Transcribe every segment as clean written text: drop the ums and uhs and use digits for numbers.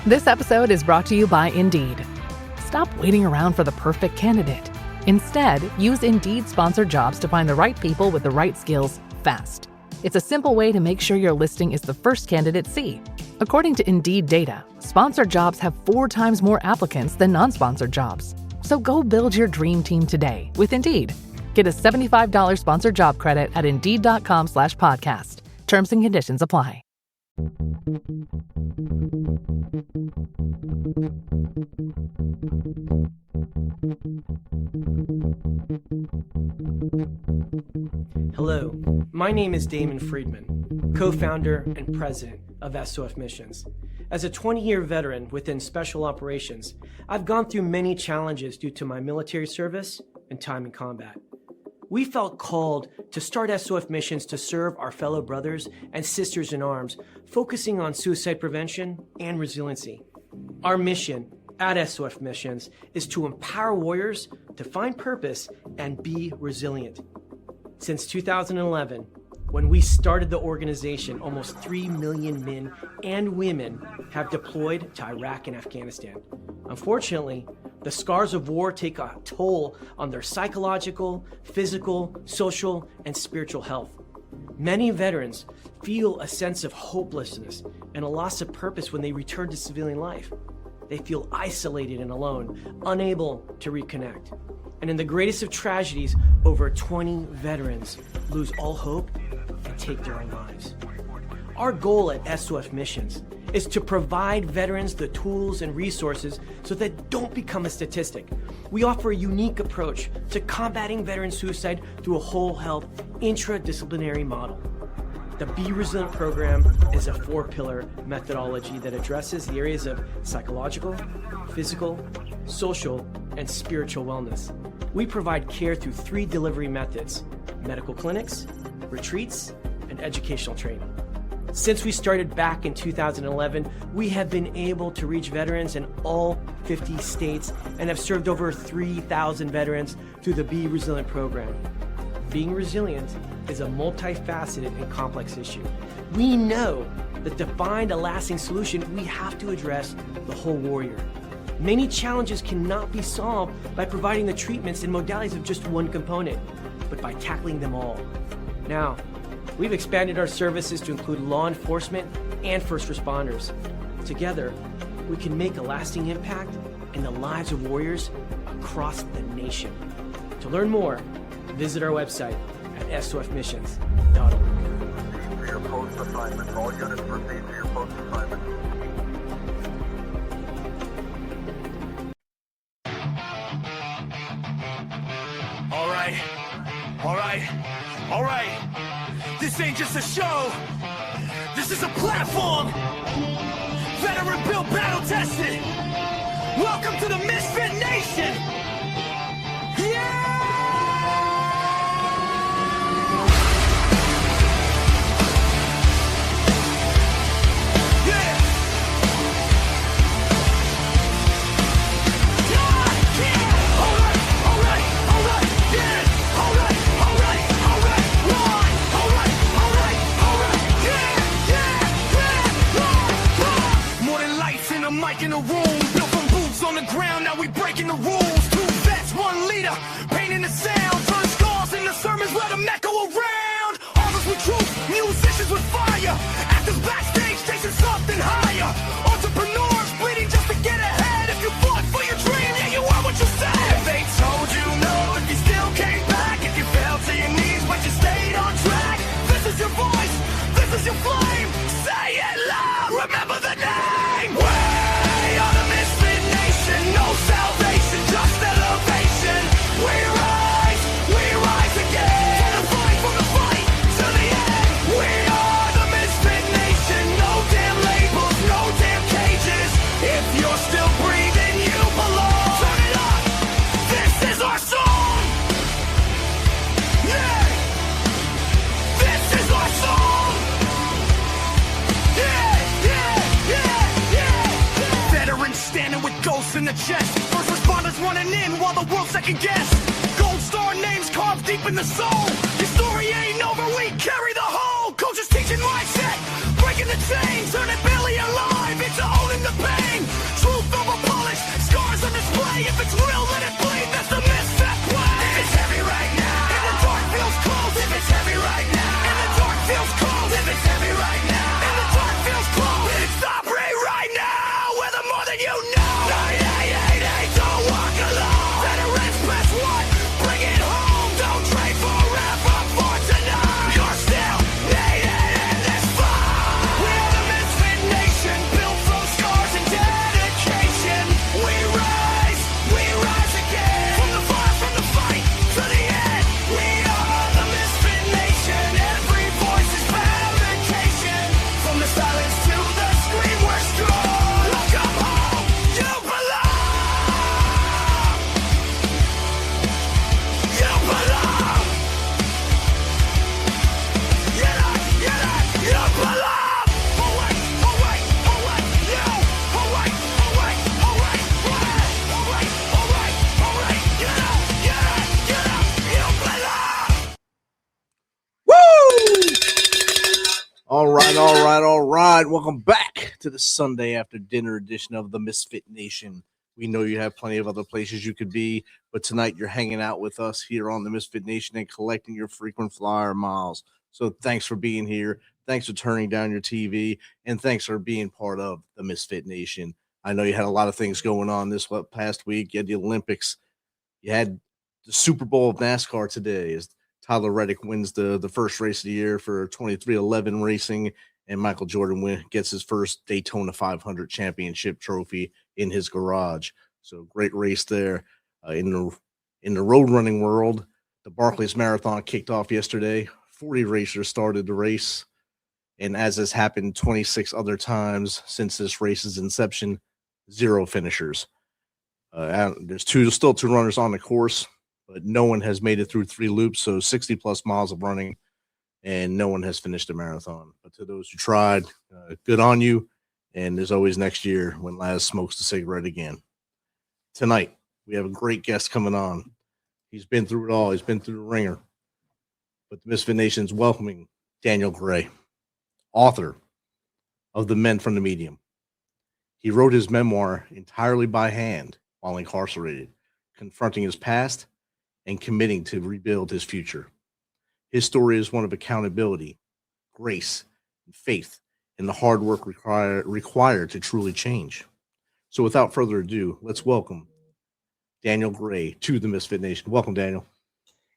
This episode is brought to you by Indeed. Stop waiting around for the perfect candidate. Instead, use Indeed sponsored jobs to find the right people with the right skills fast. It's a simple way to make sure your listing is the first candidates see. According to Indeed data, sponsored jobs have 4 times more applicants than non-sponsored jobs. So go build your dream team today with Indeed. Get a $75 sponsored job credit at Indeed.com/podcast. Terms and conditions apply. Hello, my name is Damon Friedman, co-founder and president of SOF Missions. As a 20-year veteran within Special Operations, I've gone through many challenges due to my military service and time in combat. We felt called to start SOF Missions to serve our fellow brothers and sisters in arms, focusing on suicide prevention and resiliency. Our mission at SOF Missions is to empower warriors to find purpose and be resilient. Since 2011, when we started the organization, almost 3 million men and women have deployed to Iraq and Afghanistan. Unfortunately, the scars of war take a toll on their psychological, physical, social, and spiritual health. Many veterans feel a sense of hopelessness and a loss of purpose when they return to civilian life. They feel isolated and alone, unable to reconnect. And in the greatest of tragedies, over 20 veterans lose all hope and take their own lives. Our goal at SOF Missions is to provide veterans the tools and resources so that they don't become a statistic. We offer a unique approach to combating veteran suicide through a whole health, intradisciplinary model. The Be Resilient program is a 4-pillar methodology that addresses the areas of psychological, physical, social, and spiritual wellness. We provide care through 3 delivery methods: medical clinics, retreats, and educational training. Since we started back in 2011, we have been able to reach veterans in all 50 states and have served over 3,000 veterans through the Be Resilient program. Being resilient is a multifaceted and complex issue. We know that to find a lasting solution, we have to address the whole warrior. Many challenges cannot be solved by providing the treatments and modalities of just one component, but by tackling them all. Now, we've expanded our services to include law enforcement and first responders. Together, we can make a lasting impact in the lives of warriors across the nation. To learn more, visit our website at sofmissions.org. Proceed to your post assignment. All units proceed to your post assignment. All right. This ain't just a show. This is a platform. Veteran built, battle tested. Welcome to the MisFitNation. Yeah! In a room, built from boots on the ground, now we breaking the rules. 2 vets, 1 leader, painting the sound, turn scars into sermons, let them echo around. Artists with truth, musicians with fire, actors backstage chasing something higher. Entrepreneurs bleeding just to get ahead. If you fought for your dream, yeah, you are what you said. If they told you no, if you still came back, if you fell to your knees but you stayed on track, this is your voice, this is your flame. Say it loud, remember the name. No salvation, just elevation. We rise again. To the fight, from the fight to the end. We are the Misfit Nation. No damn labels, no damn cages. If you're still breathing, you belong. Turn it up. This is our song. Yeah. This is our song. Yeah. Veterans standing with ghosts in the chest. First responders running in while the world second guess. Gold star names carved deep in the soul. Your story ain't over, we carry the whole. Coaches teaching mindset, breaking the chains, turning Billy alive into owning the pain. All right. Welcome back to the Sunday after dinner edition of the Misfit Nation. We know you have plenty of other places you could be, but tonight you're hanging out with us here on the Misfit Nation and collecting your frequent flyer miles. So thanks for being here. Thanks for turning down your TV, and thanks for being part of the Misfit Nation. I know you had a lot of things going on this past week. You had the Olympics. You had the Super Bowl of NASCAR today as Tyler Reddick wins the first race of the year for 2311 Racing, and Michael Jordan gets his first Daytona 500 championship trophy in his garage. So great race there. In the road running world, the Barclays Marathon kicked off yesterday. 40 racers started the race, and as has happened 26 other times since this race's inception, 0 finishers. There's still two runners on the course, but no one has made it through 3 loops, so 60-plus miles of running, and no one has finished a marathon. But to those who tried, good on you, and there's always next year when Laz smokes the cigarette again. Tonight, we have a great guest coming on. He's been through it all. He's been through the ringer. But the Misfit Nation's welcoming Daniel Gray, author of The Men from the Medium. He wrote his memoir entirely by hand while incarcerated, confronting his past and committing to rebuild his future. His story is one of accountability, grace, and faith, and the hard work required to truly change. So without further ado, let's welcome Daniel Gray to the Misfit Nation. Welcome, Daniel.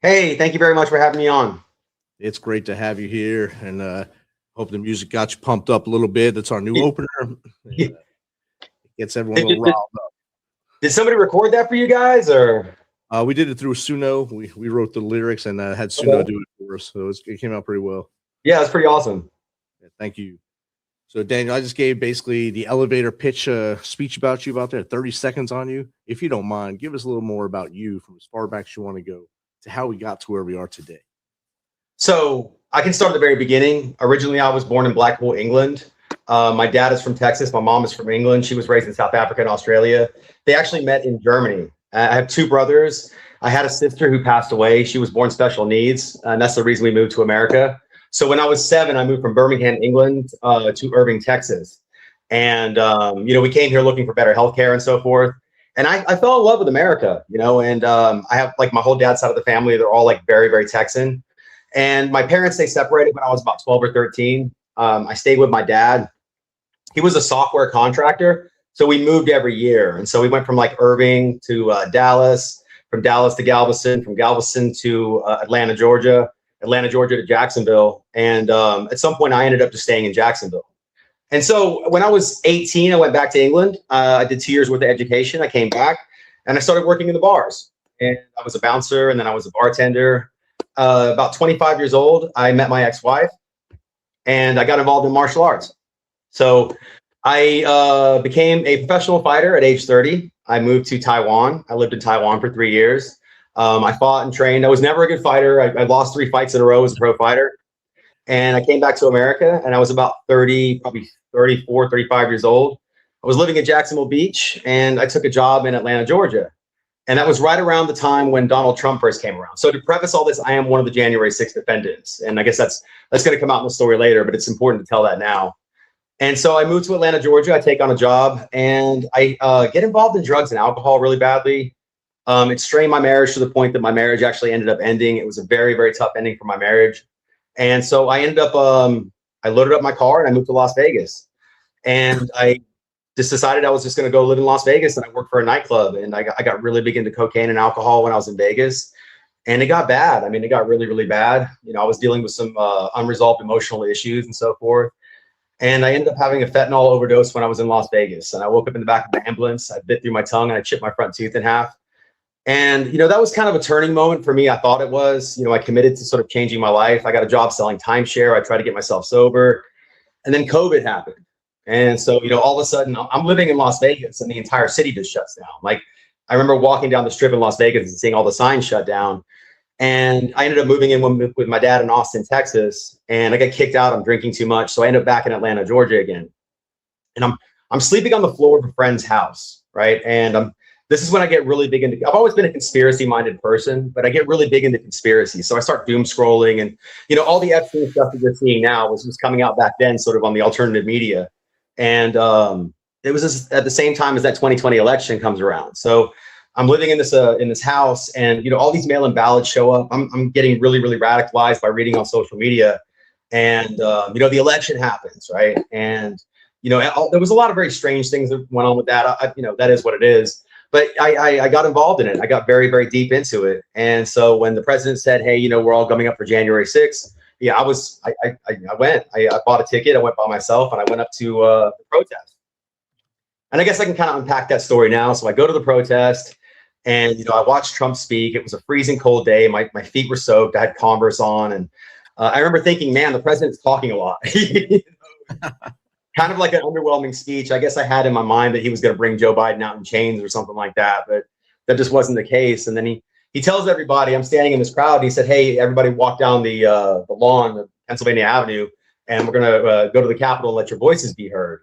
Hey, thank you very much for having me on. It's great to have you here, and hope the music got you pumped up a little bit. That's our new opener. It gets everyone a little riled up. Did somebody record that for you guys, or? We did it through Suno. We wrote the lyrics and had Suno do it for us, so it came out pretty well. Yeah, it's pretty awesome. Yeah, thank you. So, Daniel, I just gave basically the elevator pitch speech about you about there, 30 seconds on you. If you don't mind, give us a little more about you from as far back as you want to go to how we got to where we are today. So I can start at the very beginning. Originally, I was born in Blackpool, England. My dad is from Texas. My mom is from England. She was raised in South Africa and Australia. They actually met in Germany. I have 2 brothers. I had a sister who passed away. She was born special needs, and that's the reason we moved to America. So when I was 7, I moved from Birmingham, England, to Irving, Texas. And, we came here looking for better healthcare and so forth. And I fell in love with America, and I have like my whole dad's side of the family. They're all like very, very Texan. And my parents, they separated when I was about 12 or 13. I stayed with my dad. He was a software contractor. So we moved every year. And so we went from like Irving to Dallas, from Dallas to Galveston, from Galveston to Atlanta, Georgia to Jacksonville. And at some point I ended up just staying in Jacksonville. And so when I was 18, I went back to England. I did 2 years worth of education. I came back and I started working in the bars. And I was a bouncer and then I was a bartender. About 25 years old, I met my ex-wife and I got involved in martial arts. So I became a professional fighter at age 30. I moved to Taiwan. I lived in Taiwan for 3 years. I fought and trained. I was never a good fighter. I lost 3 fights in a row as a pro fighter. And I came back to America and I was about 30, probably 34, 35 years old. I was living in Jacksonville Beach and I took a job in Atlanta, Georgia. And that was right around the time when Donald Trump first came around. So to preface all this, I am one of the January 6th defendants. And I guess that's going to come out in the story later, but it's important to tell that now. And so I moved to Atlanta, Georgia. I take on a job and I get involved in drugs and alcohol really badly. It strained my marriage to the point that my marriage actually ended up ending. It was a very, very tough ending for my marriage. And so I ended up, I loaded up my car and I moved to Las Vegas. And I just decided I was just going to go live in Las Vegas, and I worked for a nightclub, and I got really big into cocaine and alcohol when I was in Vegas, and it got bad. I mean, it got really, really bad. I was dealing with some unresolved emotional issues and so forth. And I ended up having a fentanyl overdose when I was in Las Vegas, and I woke up in the back of the ambulance. I bit through my tongue and I chipped my front tooth in half. And, that was kind of a turning moment for me. I thought it was, I committed to sort of changing my life. I got a job selling timeshare. I tried to get myself sober, and then COVID happened. And so, all of a sudden I'm living in Las Vegas and the entire city just shuts down. Like, I remember walking down the strip in Las Vegas and seeing all the signs shut down. And I ended up moving in with my dad in Austin, Texas, and I got kicked out. I'm drinking too much. So I ended up back in Atlanta, Georgia again. And I'm sleeping on the floor of a friend's house, right? And I'm this is when I get really big into, I've always been a conspiracy minded person, but I get really big into conspiracy. So I start doom scrolling, and, all the Epstein stuff that you're seeing now was coming out back then, sort of on the alternative media. And it was just at the same time as that 2020 election comes around. So I'm living in this house, and, all these mail-in ballots show up. I'm getting really, really radicalized by reading on social media. And, the election happens, right? And, there was a lot of very strange things that went on with that. That is what it is. But I got involved in it. I got very, very deep into it. And so when the president said, hey, we're all coming up for January 6th, yeah, I went. I bought a ticket. I went by myself, and I went up to the protest. And I guess I can kind of unpack that story now. So I go to the protest, and, I watched Trump speak. It was a freezing cold day. My feet were soaked. I had Converse on. And I remember thinking, man, the president's talking a lot. Kind of like an underwhelming speech. I guess I had in my mind that he was going to bring Joe Biden out in chains or something like that, but that just wasn't the case. And then he tells everybody, I'm standing in this crowd, and he said, hey, everybody walk down the lawn of Pennsylvania Avenue, and we're going to go to the Capitol and let your voices be heard.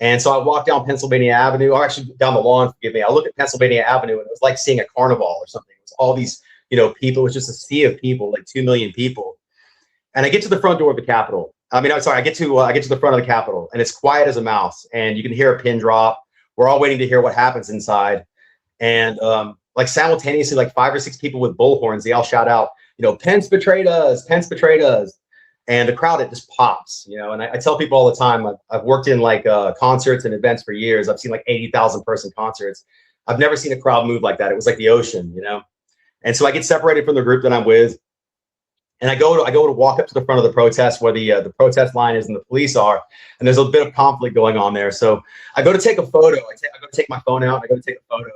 And so I walked down Pennsylvania Avenue, or actually down the lawn, forgive me. I looked at Pennsylvania Avenue, and it was like seeing a carnival or something. It was all these, people. It was just a sea of people, like 2 million people. And I get to the front door of the Capitol. I get to the front of the Capitol, and it's quiet as a mouse, and you can hear a pin drop. We're all waiting to hear what happens inside. And like simultaneously, like 5 or 6 people with bullhorns, they all shout out, Pence betrayed us, Pence betrayed us. And the crowd, it just pops, and I tell people all the time, I've worked in like concerts and events for years. I've seen like 80,000 person concerts. I've never seen a crowd move like that. It was like the ocean, And so I get separated from the group that I'm with. And I go to walk up to the front of the protest where the protest line is and the police are, and there's a bit of conflict going on there. So I go to take a photo. I go to take my phone out. I go to take a photo.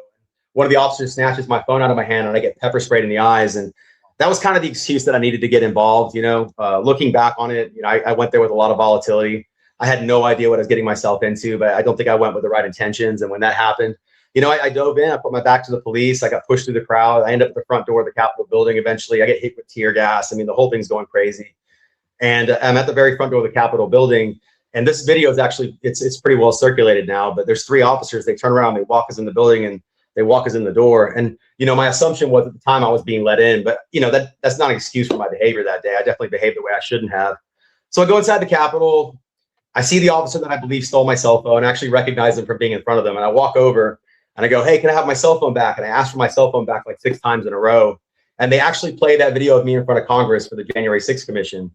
One of the officers snatches my phone out of my hand, and I get pepper sprayed in the eyes. And that was kind of the excuse that I needed to get involved. Looking back on it, I went there with a lot of volatility. I had no idea what I was getting myself into, but I don't think I went with the right intentions. And when that happened, I dove in, I put my back to the police. I got pushed through the crowd. I end up at the front door of the Capitol building. Eventually I get hit with tear gas. I mean, the whole thing's going crazy. And I'm at the very front door of the Capitol building. And this video is actually, it's pretty well circulated now, but there's 3 officers. They turn around, they walk us in the building, and they walk us in the door. And, my assumption was at the time I was being let in, but that's not an excuse for my behavior that day. I definitely behaved the way I shouldn't have. So I go inside the Capitol. I see the officer that I believe stole my cell phone. I actually recognize him from being in front of them. And I walk over, and I go, hey, can I have my cell phone back? And I asked for my cell phone back like 6 times in a row. And they actually play that video of me in front of Congress for the January 6th Commission.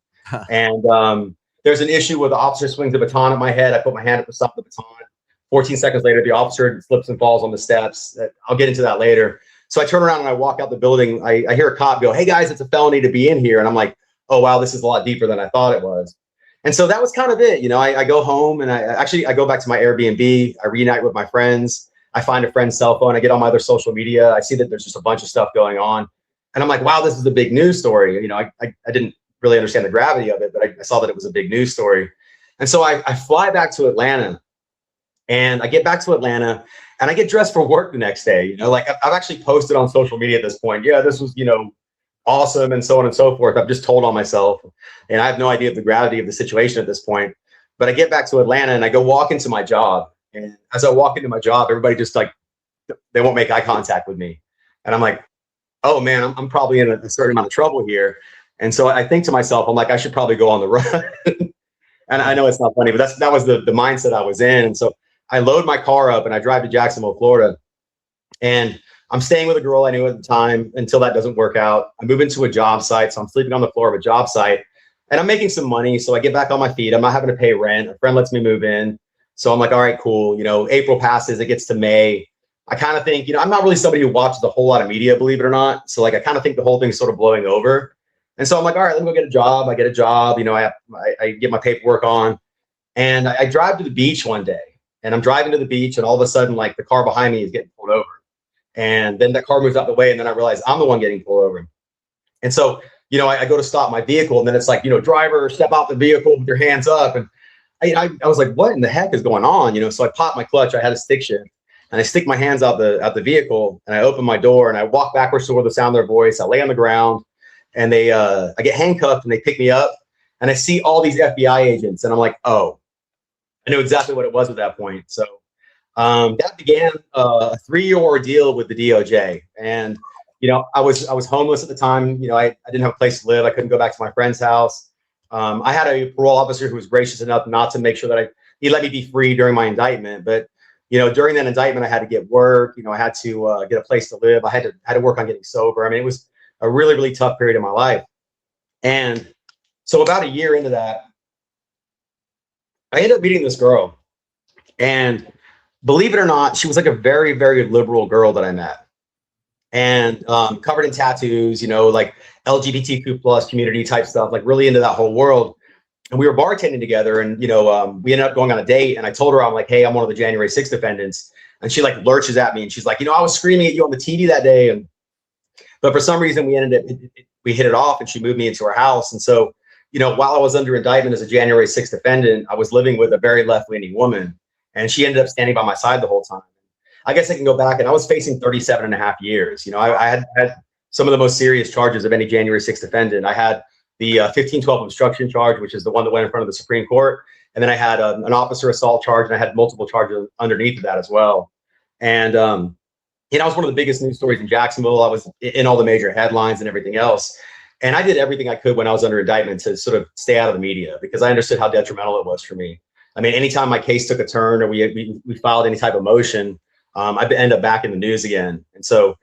And there's an issue where the officer swings the baton at my head. I put my hand at the top of the baton. 14 seconds later, the officer slips and falls on the steps. I'll get into that later. So I turn around and I walk out the building. I hear a cop go, hey, guys, it's a felony to be in here. And I'm like, oh, wow, this is a lot deeper than I thought it was. And so that was kind of it. I go home, and I go back to my Airbnb. I reunite with my friends. I find a friend's cell phone. I get on my other social media. I see that there's just a bunch of stuff going on. And I'm like, wow, this is a big news story. I didn't really understand the gravity of it, but I saw that it was a big news story. And so I fly back to Atlanta, and I get back to Atlanta, and I get dressed for work the next day. I've actually posted on social media at this point. Yeah, this was, awesome, and so on and so forth. I've just told on myself, and I have no idea of the gravity of the situation at this point. But I get back to Atlanta, and I go walk into my job. And as I walk into my job, everybody just they won't make eye contact with me. And I'm like, oh man, I'm probably in a certain amount of trouble here. And so I think to myself, I'm like, I should probably go on the run. And I know it's not funny, but that was the mindset I was in. And so I load my car up and I drive to Jacksonville, Florida. And I'm staying with a girl I knew at the time until that doesn't work out. I move into a job site. So I'm sleeping on the floor of a job site, and I'm making some money. So I get back on my feet. I'm not having to pay rent. A friend lets me move in. So I'm like, all right, cool. April passes, it gets to May. I kind of think, I'm not really somebody who watches a whole lot of media, believe it or not. So I kind of think the whole thing's sort of blowing over. And so I'm like, all right, let me go get a job. I get a job. I get my paperwork on, and I drive to the beach one day, and I'm driving to the beach, and all of a sudden, like, the car behind me is getting pulled over. And then that car moves out the way, and then I realize I'm the one getting pulled over. And so, I go to stop my vehicle, and then it's like, driver, step out the vehicle with your hands up. And I was like, what in the heck is going on? So I pop my clutch. I had a stick shift, and I stick my hands out the vehicle, and I open my door, and I walk backwards toward the sound of their voice. I lay on the ground, and I get handcuffed, and they pick me up, and I see all these FBI agents, and I'm like, oh, I knew exactly what it was at that point. So That began a 3-year ordeal with the DOJ. And, I was homeless at the time. I didn't have a place to live. I couldn't go back to my friend's house. I had a parole officer who was gracious enough not to make sure that he let me be free during my indictment. But, during that indictment, I had to get work. I had to get a place to live. I had to work on getting sober. I mean, it was a really, really tough period in my life. And so about a year into that, I ended up meeting this girl. And believe it or not, she was like a very, very liberal girl that I met. And covered in tattoos, like LGBTQ plus community type stuff, like really into that whole world. And we were bartending together, and we ended up going on a date. And I told her, I'm like, hey, I'm one of the January 6th defendants. And she like lurches at me, and she's like, I was screaming at you on the TV that day. But for some reason, we hit it off, and she moved me into her house. And so, while I was under indictment as a January 6th defendant, I was living with a very left-leaning woman, and she ended up standing by my side the whole time. I guess I can go back, and I was facing 37.5 years. I had some of the most serious charges of any January 6th defendant. I had the 1512 obstruction charge, which is the one that went in front of the Supreme Court. And then I had an officer assault charge, and I had multiple charges underneath of that as well. And, it was one of the biggest news stories in Jacksonville. I was in all the major headlines and everything else. And I did everything I could when I was under indictment to sort of stay out of the media, because I understood how detrimental it was for me. I mean, anytime my case took a turn or we filed any type of motion, I'd end up back in the news again. And so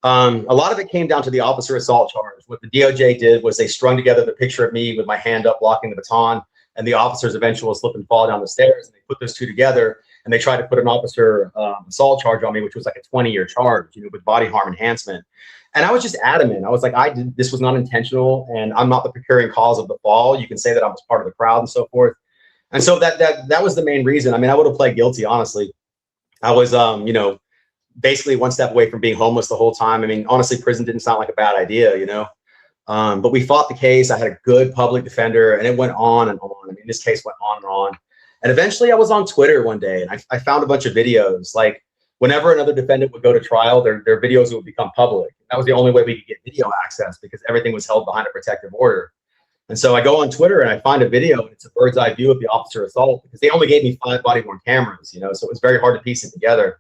a lot of it came down to the officer assault charge. What the DOJ did was they strung together the picture of me with my hand up blocking the baton, and the officer's eventual slip and fall down the stairs. And they put those two together, and they tried to put an officer assault charge on me, which was like a 20-year charge, with body harm enhancement. And I was just adamant. I was like, this was not intentional, and I'm not the procuring cause of the fall. You can say that I was part of the crowd and so forth. And so that was the main reason. I mean, I would have pled guilty, honestly. I was, basically one step away from being homeless the whole time. I mean, honestly, prison didn't sound like a bad idea, but we fought the case. I had a good public defender, and it went on and on. I mean, this case went on and on. And eventually I was on Twitter one day, and I found a bunch of videos. Like, whenever another defendant would go to trial, their videos would become public. That was the only way we could get video access, because everything was held behind a protective order. And so I go on Twitter and I find a video, and it's a bird's eye view of the officer assault, because they only gave me 5 body-worn cameras, so it was very hard to piece it together.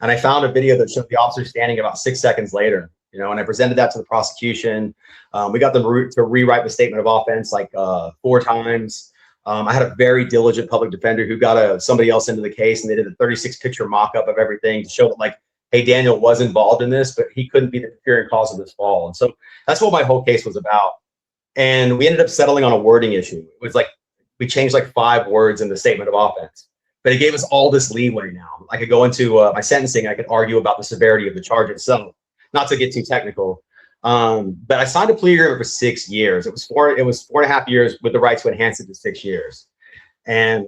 And I found a video that showed the officer standing about 6 seconds later, and I presented that to the prosecution. We got them to rewrite the statement of offense like 4 times. I had a very diligent public defender who got somebody else into the case, and they did a 36-picture mock-up of everything to show that, like, hey, Daniel was involved in this, but he couldn't be the procuring cause of this fall. And so that's what my whole case was about. And we ended up settling on a wording issue. It was like we changed like 5 words in the statement of offense, but it gave us all this leeway now. I could go into my sentencing. I could argue about the severity of the charge itself, not to get too technical. But I signed a plea agreement for 6 years. It was 4.5 years with the right to enhance it to 6 years. And,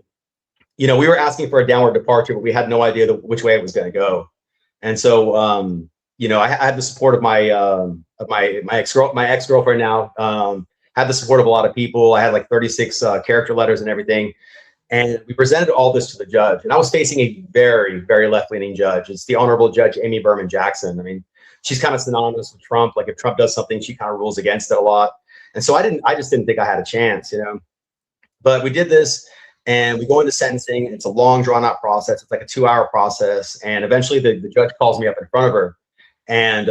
we were asking for a downward departure, but we had no idea which way it was going to go. And so, I had the support of my ex-girlfriend now, had the support of a lot of people. I had like 36 character letters and everything. And we presented all this to the judge. And I was facing a very, very left-leaning judge. It's the Honorable Judge Amy Berman Jackson. I mean, she's kind of synonymous with Trump. Like, if Trump does something, she kind of rules against it a lot. And so I just didn't think I had a chance, But we did this, and we go into sentencing. It's a long, drawn-out process. It's like a 2-hour process. And eventually the judge calls me up in front of her. And,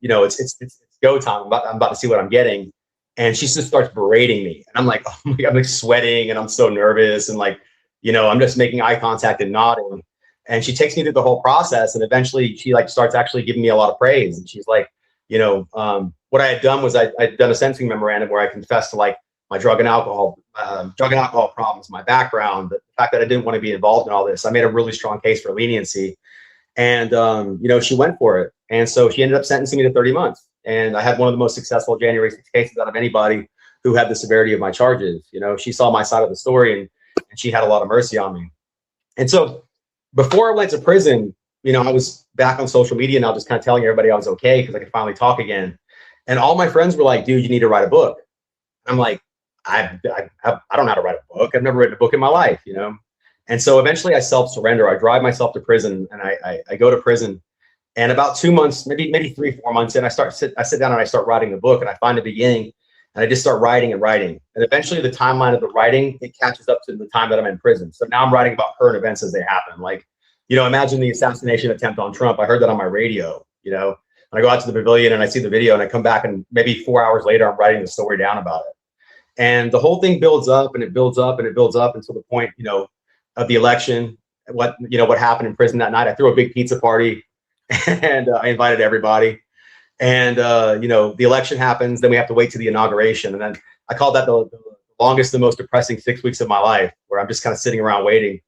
it's go time. I'm about to see what I'm getting. And she just starts berating me. And I'm like, oh my God, I'm like sweating, and I'm so nervous. And like, I'm just making eye contact and nodding. And she takes me through the whole process. And eventually she like starts actually giving me a lot of praise. And she's like, what I had done was I'd done a sentencing memorandum where I confessed to like my drug and alcohol problems, my background, the fact that I didn't want to be involved in all this. I made a really strong case for leniency. And, she went for it. And so she ended up sentencing me to 30 months. And I had one of the most successful January 6 cases out of anybody who had the severity of my charges. She saw my side of the story, and she had a lot of mercy on me. And so before I went to prison, I was back on social media now, just kind of telling everybody I was okay because I could finally talk again. And all my friends were like, dude, you need to write a book. I'm like, I don't know how to write a book. I've never written a book in my life, And so eventually I self-surrender. I drive myself to prison, and I go to prison. And about 2 months, maybe 3-4 months in, I sit down and I start writing the book, and I find the beginning, and I just start writing and writing. And eventually the timeline of the writing, it catches up to the time that I'm in prison. So now I'm writing about current events as they happen. Like, imagine the assassination attempt on Trump. I heard that on my radio, and I go out to the pavilion and I see the video and I come back and maybe 4 hours later, I'm writing the story down about it. And the whole thing builds up and it builds up and it builds up until the point, of the election, what happened in prison that night. I threw a big pizza party and I invited everybody. And, the election happens, then we have to wait to the inauguration. And then I call that the longest, the most depressing 6 weeks of my life, where I'm just kind of sitting around waiting.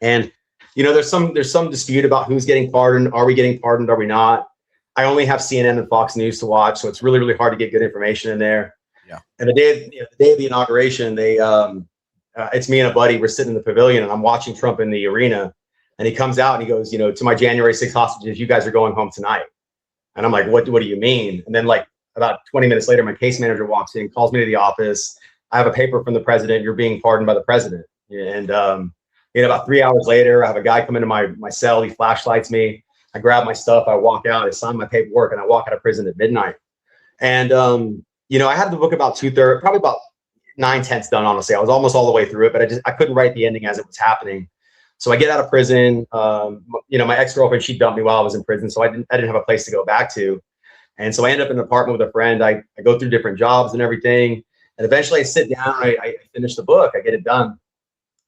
And, there's some dispute about who's getting pardoned. Are we getting pardoned? Are we not? I only have CNN and Fox News to watch, so it's really, really hard to get good information in there. Yeah. And the day of the inauguration, it's me and a buddy. We're sitting in the pavilion, and I'm watching Trump in the arena. And he comes out and he goes, to my January 6th hostages, you guys are going home tonight. And I'm like, what do you mean? And then like about 20 minutes later, my case manager walks in, calls me to the office. I have a paper from the president. You're being pardoned by the president. And about 3 hours later, I have a guy come into my cell. He flashlights me. I grab my stuff. I walk out. I sign my paperwork, and I walk out of prison at midnight. And I had the book about 2/3, probably about 9/10 done. Honestly, I was almost all the way through it, but I couldn't write the ending as it was happening. So I get out of prison. My ex-girlfriend, she dumped me while I was in prison, so I didn't have a place to go back to. And so I end up in an apartment with a friend. I go through different jobs and everything. And eventually I sit down, I finish the book, I get it done.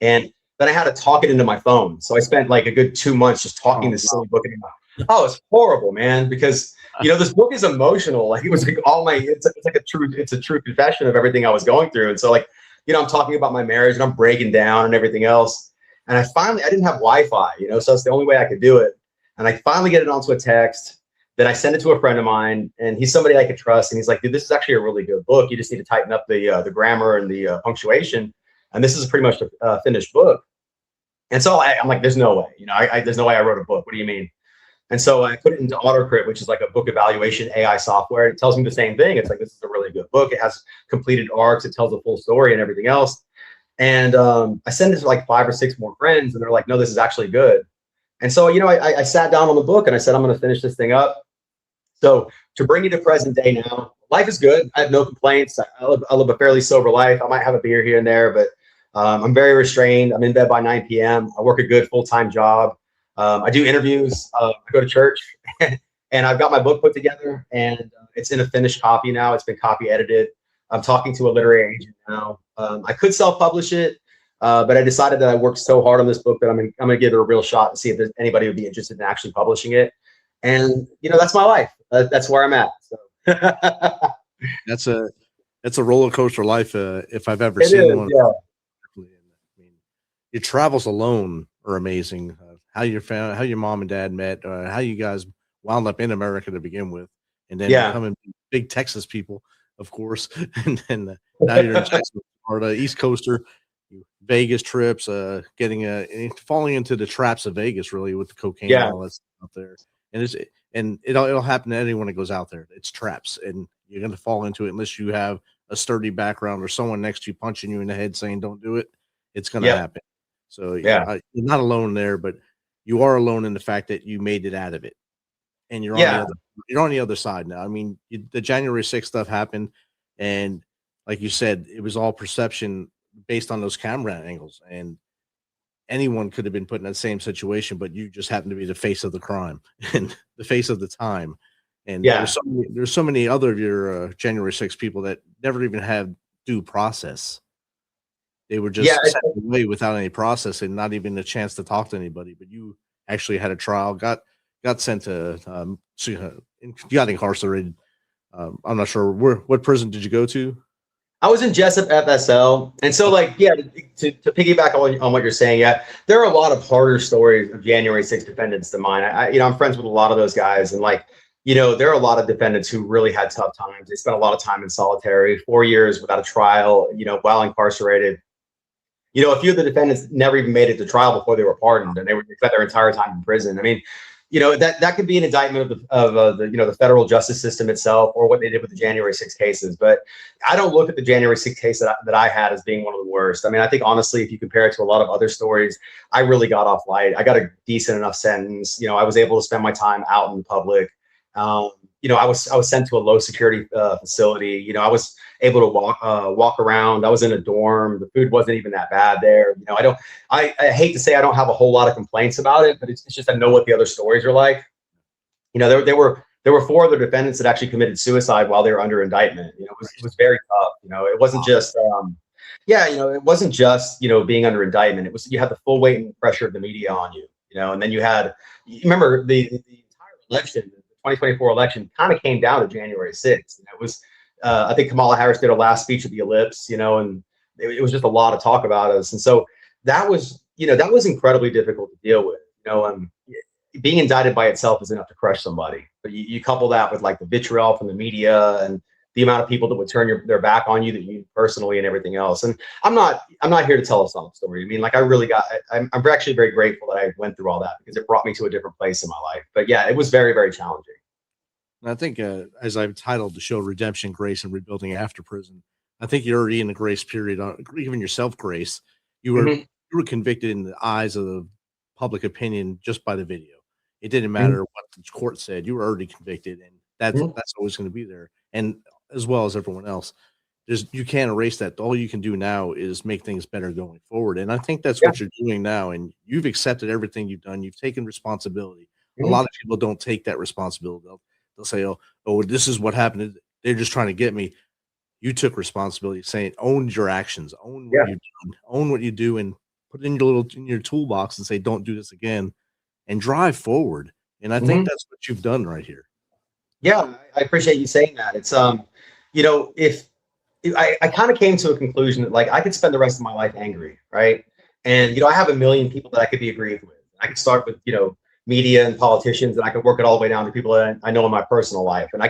And then I had to talk it into my phone. So I spent like a good 2 months just talking this silly book into my. Oh, it's horrible, man, because this book is emotional. Like it was like it's a true confession of everything I was going through. And so like, I'm talking about my marriage and I'm breaking down and everything else. And I didn't have Wi-Fi, so it's the only way I could do it. And I finally get it onto a text. Then I send it to a friend of mine, and he's somebody I could trust. And he's like, dude, this is actually a really good book. You just need to tighten up the grammar and the punctuation. And this is pretty much a finished book. And so I'm like, there's no way, there's no way I wrote a book. What do you mean? And so I put it into AutoCrit, which is like a book evaluation AI software. It tells me the same thing. It's like, this is a really good book. It has completed arcs. It tells a full story and everything else. And I send it to like 5 or 6 more friends, and they're like, no, this is actually good. And so, I sat down on the book and I said, I'm going to finish this thing up. So to bring you to present day now, life is good. I have no complaints. I live a fairly sober life. I might have a beer here and there, but I'm very restrained. I'm in bed by 9 p.m. I work a good full-time job. I do interviews. I go to church, and I've got my book put together, and it's in a finished copy now. It's been copy edited. I'm talking to a literary agent now. I could self-publish it, but I decided that I worked so hard on this book that I'm gonna give it a real shot and see if anybody would be interested in actually publishing it. And that's my life. That's where I'm at. So. That's a roller coaster life if I've ever seen one. Yeah. I mean, your travels alone are amazing. How your mom and dad met, how you guys wound up in America to begin with, and then becoming big Texas people, of course. And then now you're in Texas, Florida, East Coaster, Vegas trips, falling into the traps of Vegas, really, with the cocaine and all that stuff out there. And it'll happen to anyone that goes out there. It's traps, and you're going to fall into it unless you have a sturdy background or someone next to you punching you in the head saying don't do it. It's going to happen. So you're not alone there, but you are alone in the fact that you made it out of it, and you're on the other side now. I mean, the January 6th stuff happened, and like you said, it was all perception based on those camera angles, and anyone could have been put in that same situation, but you just happen to be the face of the crime and the face of the time. And there's so many other of your January 6th people that never even had due process. They were just sent away without any process and not even a chance to talk to anybody. But you actually had a trial, got sent to, you got incarcerated. I'm not sure what prison did you go to? I was in Jessup FSL. And so to piggyback on what you're saying, there are a lot of harder stories of January 6th defendants than mine. I'm friends with a lot of those guys. And there are a lot of defendants who really had tough times. They spent a lot of time in solitary, 4 years without a trial, while incarcerated. A few of the defendants never even made it to trial before they were pardoned, and they spent their entire time in prison. I mean, that could be an indictment of the federal justice system itself, or what they did with the January 6 cases. But I don't look at the January 6 case that I had as being one of the worst. I mean, I think honestly, if you compare it to a lot of other stories, I really got off light. I got a decent enough sentence. I was able to spend my time out in public. I was sent to a low security facility. I was able to walk around. I was in a dorm. The food wasn't even that bad there. I hate to say I don't have a whole lot of complaints about it, but it's just I know what the other stories are like. There were 4 other defendants that actually committed suicide while they were under indictment. It was very tough. It wasn't just it wasn't just being under indictment. It was you had the full weight and pressure of the media on you. And then you remember the entire election, the 2024 election, kind of came down to January 6th. And it was I think Kamala Harris did her last speech at the Ellipse, and it was just a lot of talk about us. And so that was incredibly difficult to deal with. Being indicted by itself is enough to crush somebody, but you couple that with like the vitriol from the media and the amount of people that would turn their back on you that you personally and everything else. And I'm not here to tell a sob story. I mean, like I'm actually very grateful that I went through all that because it brought me to a different place in my life. But yeah, it was very, very challenging. I think as I've titled the show Redemption, Grace, and Rebuilding After Prison, I think you're already in the grace period, giving yourself grace. You were convicted in the eyes of the public opinion just by the video. It didn't matter what the court said. You were already convicted, and that's always going to be there. And as well as everyone else, you can't erase that. All you can do now is make things better going forward. And I think that's what you're doing now. And you've accepted everything you've done. You've taken responsibility. A lot of people don't take that responsibility. They'll say, oh, this is what happened. They're just trying to get me. You took responsibility, saying own your actions, own what you do, own what you do, and put it in your toolbox and say, don't do this again. And drive forward. And I think that's what you've done right here. Yeah, I appreciate you saying that. It's if I kind of came to a conclusion that like I could spend the rest of my life angry, right? And I have a million people that I could be aggrieved with. I could start with media and politicians, and I could work it all the way down to people that I know in my personal life. And I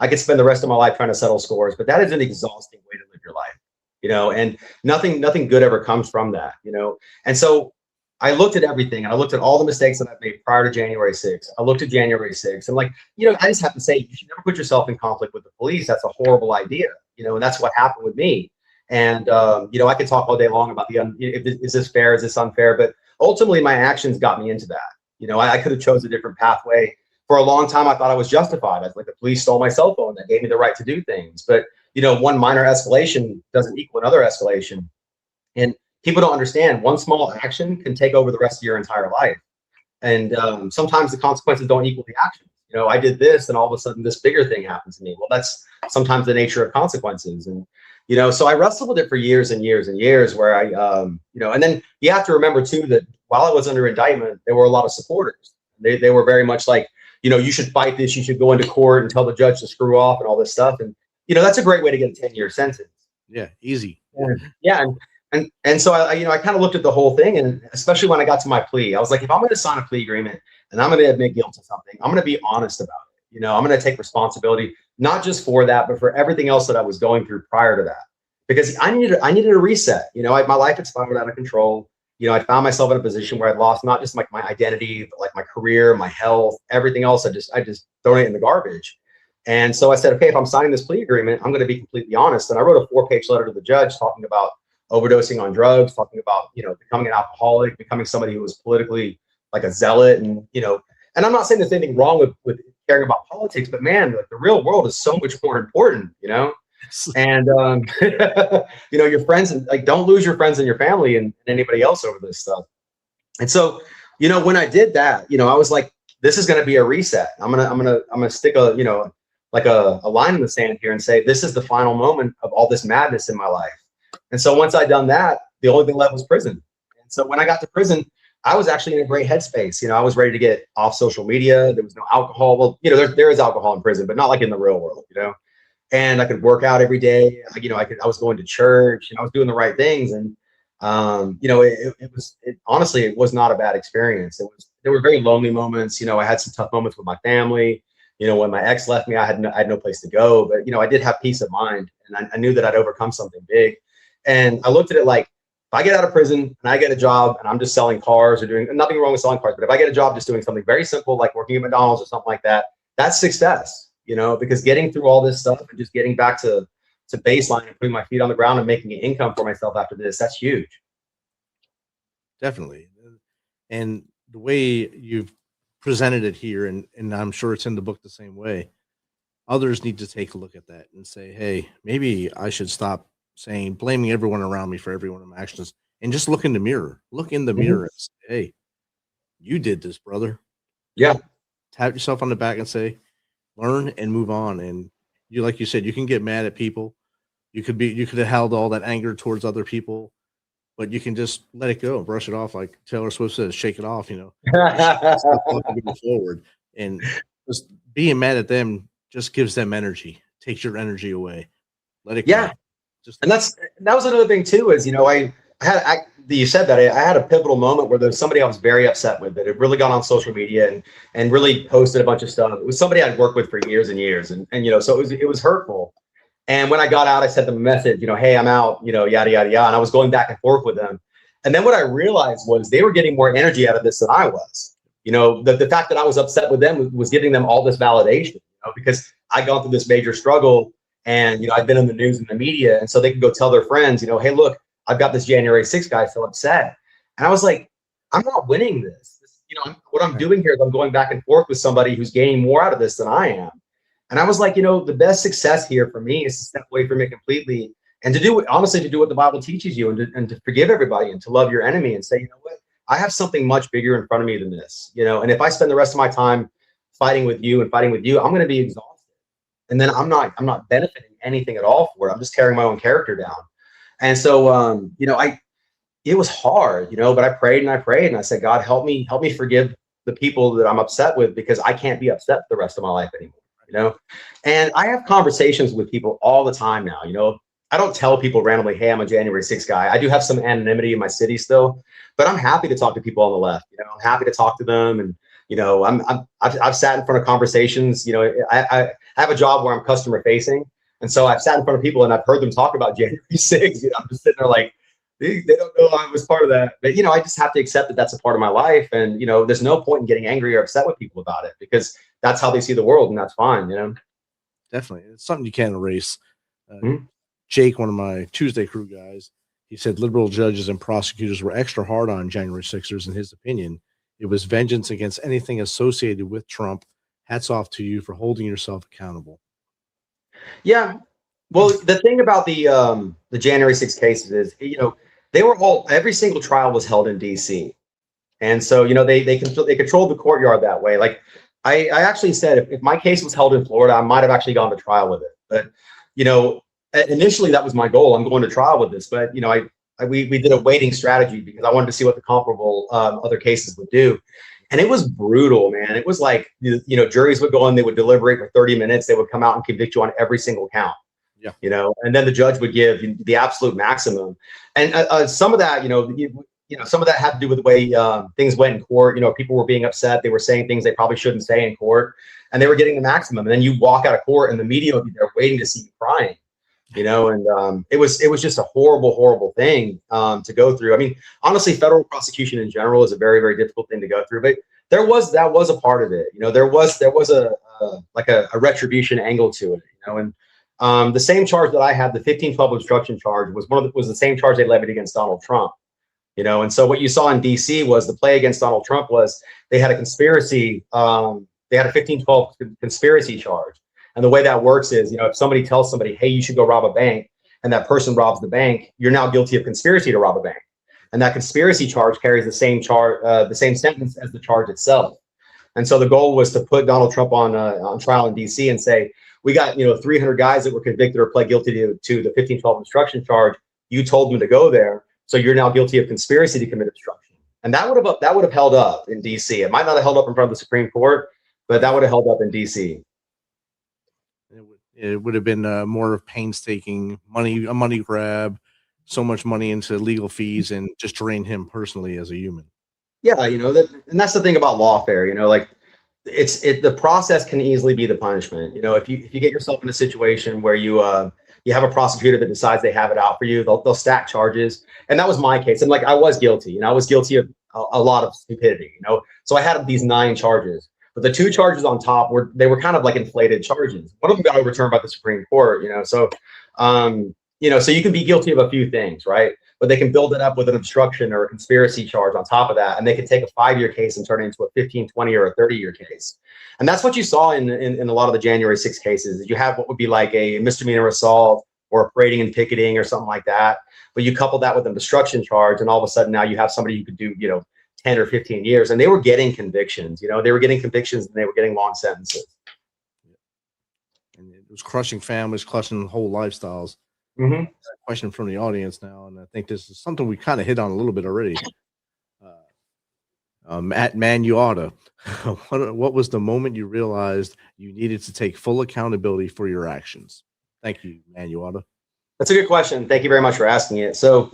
could spend the rest of my life trying to settle scores, but that is an exhausting way to live your life, and nothing good ever comes from that, And so I looked at everything, and I looked at all the mistakes that I've made prior to January 6th. I looked at January 6th, and I just have to say, you should never put yourself in conflict with the police. That's a horrible idea, and that's what happened with me. And, I could talk all day long about is this fair? Is this unfair? But ultimately my actions got me into that. I could have chose a different pathway. For a long time, I thought I was justified. I was like, the police stole my cell phone. That gave me the right to do things. But, one minor escalation doesn't equal another escalation. And people don't understand one small action can take over the rest of your entire life. And sometimes the consequences don't equal the actions. I did this and all of a sudden this bigger thing happened to me. Well, that's sometimes the nature of consequences. And, so I wrestled with it for years and years and years where and then you have to remember too, that while I was under indictment, there were a lot of supporters. They were very much like, you should fight this. You should go into court and tell the judge to screw off and all this stuff. And, that's a great way to get a 10-year sentence. Yeah. Easy. Yeah. And so I kind of looked at the whole thing, and especially when I got to my plea, I was like, if I'm going to sign a plea agreement and I'm going to admit guilt to something, I'm going to be honest about it. I'm going to take responsibility, not just for that, but for everything else that I was going through prior to that, because I needed a reset. My life had spiraled out of control. I found myself in a position where I'd lost not just like my identity, but like my career, my health, everything else. I just thrown it in the garbage. And so I said, okay, if I'm signing this plea agreement, I'm going to be completely honest. And I wrote a 4-page letter to the judge talking about overdosing on drugs, talking about, becoming an alcoholic, becoming somebody who was politically like a zealot. And, and I'm not saying there's anything wrong with caring about politics, but man, like the real world is so much more important, and, your friends, and like, don't lose your friends and your family and anybody else over this stuff. And so, when I did that, I was like, this is going to be a reset. I'm going to stick a, like a line in the sand here and say, this is the final moment of all this madness in my life. And so once I'd done that, the only thing left was prison. And so when I got to prison, I was actually in a great headspace. I was ready to get off social media. There was no alcohol. Well, there is alcohol in prison, but not like in the real world, and I could work out every day. I was going to church and I was doing the right things. And, honestly, it was not a bad experience. There were very lonely moments. I had some tough moments with my family. When my ex left me, I had no place to go, but, I did have peace of mind, and I knew that I'd overcome something big. And I looked at it like, if I get out of prison and I get a job and I'm just selling cars or doing nothing wrong with selling cars, but if I get a job just doing something very simple, like working at McDonald's or something like that, that's success, because getting through all this stuff and just getting back to baseline and putting my feet on the ground and making an income for myself after this, that's huge. Definitely. And the way you've presented it here, and I'm sure it's in the book the same way, others need to take a look at that and say, hey, maybe I should stop blaming everyone around me for every one of my actions and just look in the mirror. Look in the mirror and say, hey, you did this, brother. Yeah. Tap yourself on the back and say, learn and move on. And you, like you said, you can get mad at people. You could have held all that anger towards other people, but you can just let it go, brush it off. Like Taylor Swift says, shake it off, moving forward. And just being mad at them just gives them energy, takes your energy away. Let it go. And that was another thing too, is, you said that I had a pivotal moment where there was somebody I was very upset with that had really gone on social media and really posted a bunch of stuff. It was somebody I'd worked with for years and years. And so it was hurtful. And when I got out, I sent them a message, hey, I'm out, yada, yada, yada. And I was going back and forth with them. And then what I realized was they were getting more energy out of this than I was. The fact that I was upset with them was giving them all this validation, because I'd gone through this major struggle and, I'd been in the news and the media. And so they could go tell their friends, hey, look, I've got this January 6th guy so upset. And I was like, I'm not winning this. What I'm doing here is I'm going back and forth with somebody who's gaining more out of this than I am. And I was like, the best success here for me is to step away from it completely and to do what the Bible teaches you, and to forgive everybody and to love your enemy and say, you know what, I have something much bigger in front of me than this, and if I spend the rest of my time fighting with you, I'm going to be exhausted. And then I'm not benefiting anything at all for it. I'm just tearing my own character down. And so, it was hard, but I prayed and I said, God, help me forgive the people that I'm upset with, because I can't be upset the rest of my life anymore. And I have conversations with people all the time now. I don't tell people randomly, hey, I'm a January 6th guy. I do have some anonymity in my city still, but I'm happy to talk to people on the left. I'm happy to talk to them. And, I've sat in front of conversations. I have a job where I'm customer facing. And so I've sat in front of people and I've heard them talk about January 6th. I'm just sitting there like, they don't know I was part of that. But, I just have to accept that that's a part of my life. And, there's no point in getting angry or upset with people about it, because that's how they see the world, and that's fine, Definitely. It's something you can't erase. Jake, one of my Tuesday crew guys, he said liberal judges and prosecutors were extra hard on January 6ers. In his opinion, it was vengeance against anything associated with Trump. Hats off to you for holding yourself accountable. Yeah. Well, the thing about the January 6th cases is, they were every single trial was held in DC. And so, they controlled the courtyard that way. Like I actually said, if my case was held in Florida, I might've actually gone to trial with it. But, initially that was my goal. I'm going to trial with this, but, we did a waiting strategy because I wanted to see what the comparable other cases would do. And it was brutal, man. It was like, juries would go in, they would deliberate for 30 minutes. They would come out and convict you on every single count. Yeah. And then the judge would give the absolute maximum. And some of that, some of that had to do with the way things went in court. People were being upset. They were saying things they probably shouldn't say in court, and they were getting the maximum. And then you walk out of court and the media would be there waiting to see you crying, and it was just a horrible, horrible thing to go through. I mean, honestly, federal prosecution in general is a very, very difficult thing to go through, but that was a part of it. There was a retribution angle to it, and the same charge that I had, the 1512 obstruction charge, was the same charge they levied against Donald Trump. And so what you saw in DC was the play against Donald Trump was they had a conspiracy. They had a 1512 conspiracy charge. And the way that works is, if somebody tells somebody, hey, you should go rob a bank, and that person robs the bank, you're now guilty of conspiracy to rob a bank. And that conspiracy charge carries the same sentence as the charge itself. And so the goal was to put Donald Trump on trial in DC and say, we got 300 guys that were convicted or pled guilty to the 1512 obstruction charge. You told them to go there, so you're now guilty of conspiracy to commit obstruction. And that would have held up in DC. It might not have held up in front of the Supreme Court, but that would have held up in DC. It would have been more of painstaking a money grab, so much money into legal fees, and just drain him personally as a human. Yeah, and that's the thing about lawfare. The process can easily be the punishment. If you get yourself in a situation where you have a prosecutor that decides they have it out for you, they'll stack charges. And that was my case. And I was guilty, I was guilty of a lot of stupidity, so I had these 9 charges, but the 2 charges on top were kind of like inflated charges. One of them got overturned by the Supreme Court, so you can be guilty of a few things, right? but they can build it up with an obstruction or a conspiracy charge on top of that. And they can take a 5-year case and turn it into a 15, 20, or a 30-year case. And that's what you saw in a lot of the January 6th cases. You have what would be like a misdemeanor assault or a parading and picketing or something like that. But you couple that with an obstruction charge, and all of a sudden now you have somebody who could do, 10 or 15 years. And they were getting convictions, they were getting convictions and they were getting long sentences. And it was crushing families, crushing whole lifestyles. Mm-hmm. Question from the audience now, and I think this is something we kind of hit on a little bit already. At Man, you oughta. What was the moment you realized you needed to take full accountability for your actions? Thank you, Man, you oughta. That's a good question. Thank you very much for asking it. So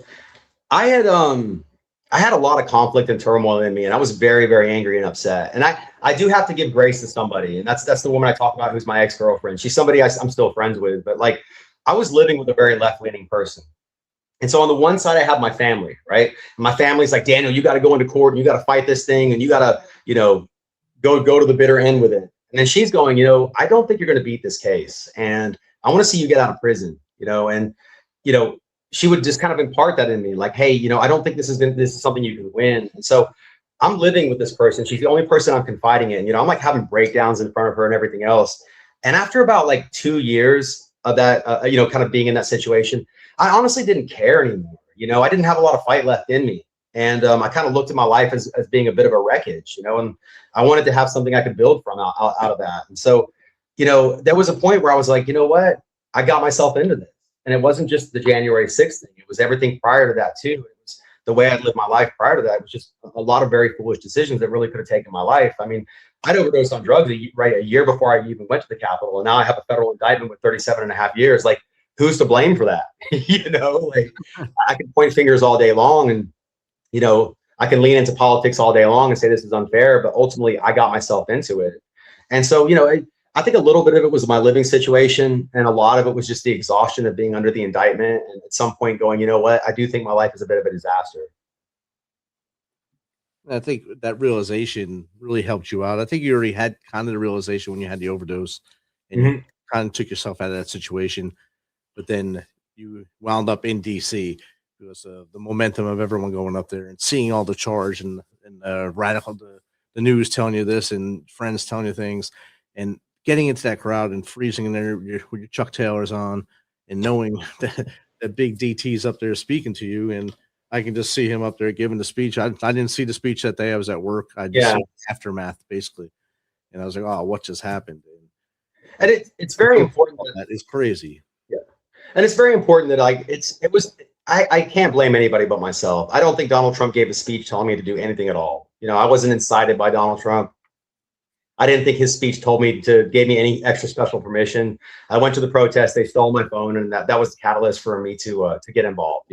I had a lot of conflict and turmoil in me, and I was very, very angry and upset. And I do have to give grace to somebody, and that's the woman I talk about, who's my ex-girlfriend. She's somebody I'm still friends with, but like, I was living with a very left-leaning person. And so on the one side, I have my family, right? And my family's like, Daniel, you got to go into court and you got to fight this thing and you got to, go to the bitter end with it. And then she's going, I don't think you're going to beat this case. And I want to see you get out of prison, and, she would just kind of impart that in me, like, hey, I don't think this is something you can win. And so I'm living with this person. She's the only person I'm confiding in. I'm like having breakdowns in front of her and everything else. And after about like 2 years of that, kind of being in that situation, I honestly didn't care anymore. I didn't have a lot of fight left in me. And I kind of looked at my life as being a bit of a wreckage, and I wanted to have something I could build from out of that. And so, there was a point where I was like, you know what? I got myself into this. And it wasn't just the January 6th thing. It was everything prior to that too. It was the way I lived my life prior to that. It was just a lot of very foolish decisions that really could have taken my life. I mean, I'd overdosed on drugs a year before I even went to the Capitol. And now I have a federal indictment with 37.5 years. Like, who's to blame for that? Like, I can point fingers all day long and, I can lean into politics all day long and say this is unfair, but ultimately I got myself into it. And so, I think a little bit of it was my living situation, and a lot of it was just the exhaustion of being under the indictment. And at some point going, you know what, I do think my life is a bit of a disaster. I think that realization really helped you out. I think you already had kind of the realization when you had the overdose and you kind of took yourself out of that situation, but then you wound up in DC because of the momentum of everyone going up there and seeing all the charge and radical, the news telling you this and friends telling you things, and getting into that crowd and freezing in there with your Chuck Taylors on and knowing that big DT's up there speaking to you. And I can just see him up there giving the speech. I didn't see the speech that day. I was at work. I just saw the aftermath basically. And I was like, oh, what just happened? And it's very important. That is crazy. Yeah. And it's very important that I can't blame anybody but myself. I don't think Donald Trump gave a speech telling me to do anything at all. I wasn't incited by Donald Trump. I didn't think his speech gave me any extra special permission. I went to the protest, they stole my phone, and that was the catalyst for me to get involved,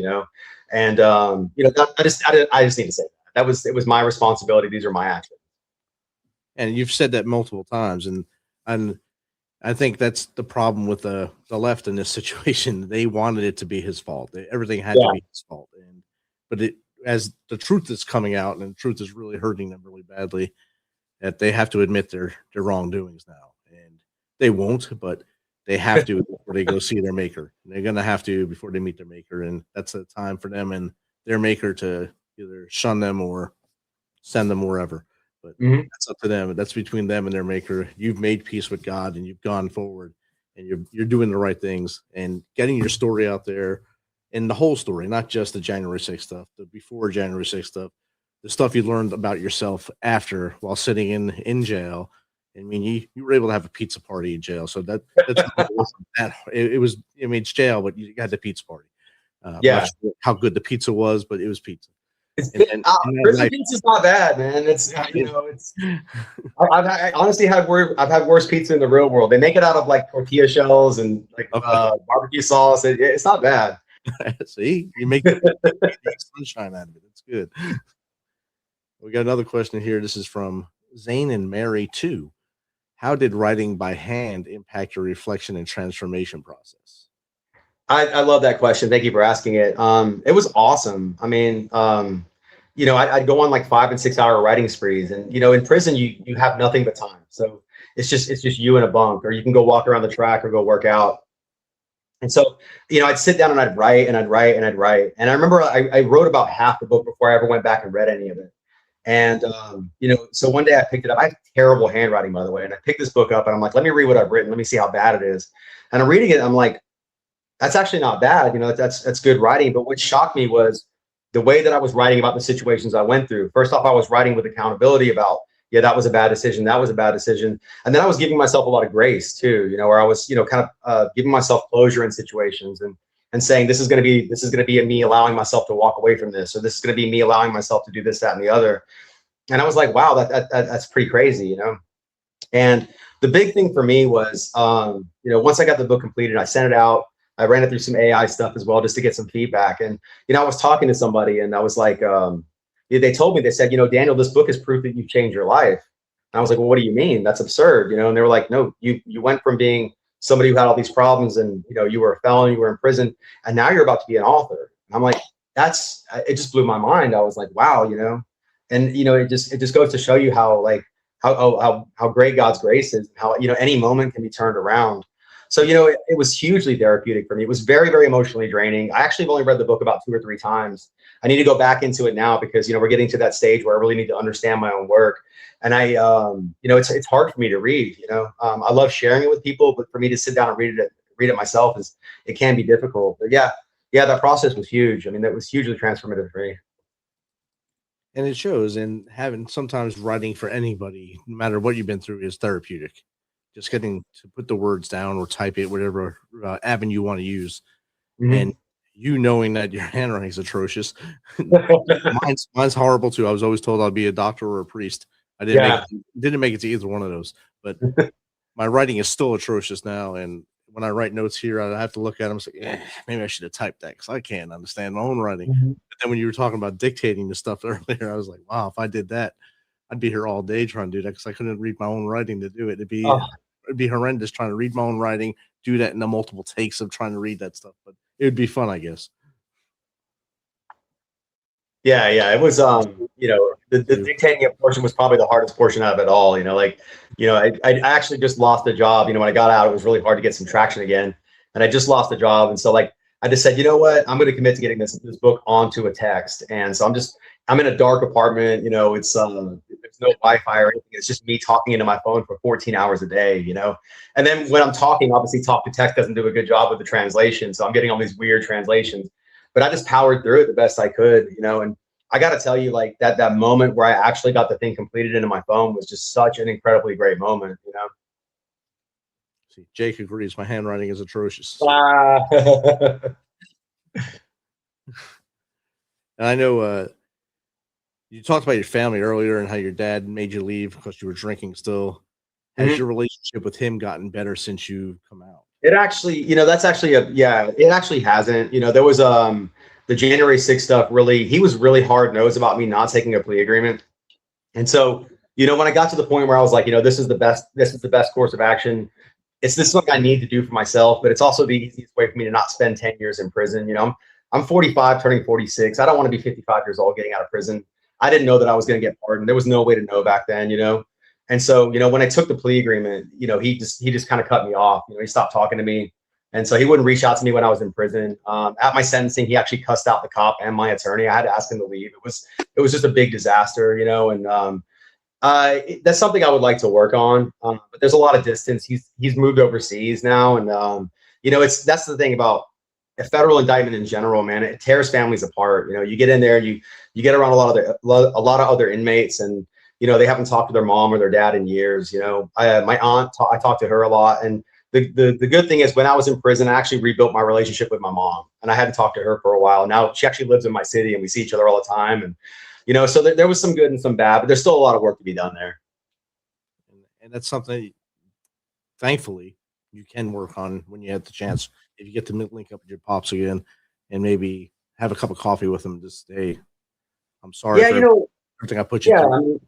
And I just need to say that. It was my responsibility. These are my actions. And you've said that multiple times, and I think that's the problem with the left in this situation. They wanted it to be his fault. Everything had to be his fault. But as the truth is coming out, and the truth is really hurting them really badly, that they have to admit their wrongdoings now, and they won't, but they have to before they go see their maker. And they're going to have to before they meet their maker, and that's the time for them and their maker to either shun them or send them wherever. But that's up to them. That's between them and their maker. You've made peace with God, and you've gone forward, and you're doing the right things and getting your story out there, and the whole story, not just the January 6th stuff, the before January 6th stuff. The stuff you learned about yourself after while sitting in jail. I mean, you were able to have a pizza party in jail. So that's it was, it's jail, but you had the pizza party. Not sure how good the pizza was, but it was pizza. Prison pizza's not bad, man. It's, I honestly I've had worse pizza in the real world. They make it out of like tortilla shells and like barbecue sauce. It's not bad. See, you make sunshine out of it. It's good. We got another question here. This is from Zane and Mary 2. How did writing by hand impact your reflection and transformation process? I love that question. Thank you for asking it. It was awesome. I mean, I'd go on like 5 and 6 hour writing sprees, and in prison you have nothing but time. So it's just you in a bunk, or you can go walk around the track or go work out. And so, I'd sit down and I'd write and I'd write and I'd write. And I remember I wrote about half the book before I ever went back and read any of it. And, so one day I picked it up. I have terrible handwriting, by the way. And I picked this book up and I'm like, let me read what I've written. Let me see how bad it is. And I'm reading it. I'm like, that's actually not bad. That's good writing. But what shocked me was the way that I was writing about the situations I went through. First off, I was writing with accountability about, yeah, that was a bad decision. That was a bad decision. And then I was giving myself a lot of grace too, where I was, kind of giving myself closure in situations and saying, this is going to be me allowing myself to walk away from this, or this is going to be me allowing myself to do this, that, and the other. And I was like, wow, that's pretty crazy, And the big thing for me was, once I got the book completed, I sent it out. I ran it through some AI stuff as well, just to get some feedback. And, I was talking to somebody and I was like, they told me, they said, Daniel, this book is proof that you've changed your life. And I was like, well, what do you mean? That's absurd. And they were like, no, you went from being somebody who had all these problems and, you were a felon, you were in prison, and now you're about to be an author. And I'm like, it just blew my mind. I was like, wow, and, it just goes to show you how great God's grace is, how, any moment can be turned around. So, it was hugely therapeutic for me. It was very, very emotionally draining. I actually have only read the book about 2 or 3 times. I need to go back into it now because, we're getting to that stage where I really need to understand my own work. And I, it's hard for me to read, I love sharing it with people, but for me to sit down and read it myself it can be difficult. But yeah, that process was huge. I mean, that was hugely transformative for me. And it shows, and having sometimes writing for anybody, no matter what you've been through, is therapeutic. Just getting to put the words down or type it, whatever avenue you want to use. Mm-hmm. And knowing that your handwriting is atrocious. mine's horrible too. I was always told I'd be a doctor or a priest. I didn't make it to either one of those, but my writing is still atrocious now. And when I write notes here, I have to look at them and say, maybe I should have typed that because I can't understand my own writing. Mm-hmm. But then when you were talking about dictating the stuff earlier, I was like, wow, if I did that, I'd be here all day trying to do that because I couldn't read my own writing to do it. It'd be horrendous trying to read my own writing, do that in the multiple takes of trying to read that stuff. But it would be fun, I guess. Yeah. It was, the dictating portion was probably the hardest portion out of it all. I actually just lost a job. When I got out, it was really hard to get some traction again. And I just lost a job. And so I just said, you know what, I'm going to commit to getting this book onto a text. And so I'm in a dark apartment, it's, there's no Wi-Fi or anything. It's just me talking into my phone for 14 hours a day, And then when I'm talking, obviously talk to text doesn't do a good job with the translation. So I'm getting all these weird translations, but I just powered through it the best I could, and I got to tell you, that moment where I actually got the thing completed into my phone was just such an incredibly great moment, See, Jake agrees. My handwriting is atrocious. And I know, you talked about your family earlier and how your dad made you leave because you were drinking still. Has your relationship with him gotten better since you've come out? It actually, it actually hasn't. There was the January 6th stuff he was really hard-nosed about me not taking a plea agreement. And so, when I got to the point where I was like, this is the best course of action. This is something I need to do for myself, but it's also the easiest way for me to not spend 10 years in prison. I'm 45, turning 46. I don't want to be 55 years old getting out of prison. I didn't know that I was going to get pardoned. There was no way to know back then, And so, when I took the plea agreement, he just kind of cut me off. He stopped talking to me. And so he wouldn't reach out to me when I was in prison. At my sentencing, he actually cussed out the cop and my attorney. I had to ask him to leave. It was just a big disaster, and that's something I would like to work on. But there's a lot of distance. He's moved overseas now. And, that's the thing about a federal indictment in general, man. It tears families apart. You get in there, you get around a lot of other inmates, and they haven't talked to their mom or their dad in years. My aunt, I talked to her a lot, and the good thing is when I was in prison, I actually rebuilt my relationship with my mom, and I hadn't talked to her for a while. Now she actually lives in my city, and we see each other all the time. And so there was some good and some bad, but there's still a lot of work to be done there. And that's something, thankfully, you can work on when you have the chance. If you get to link up with your pops again and maybe have a cup of coffee with them, just say, I'm sorry for everything I put you through.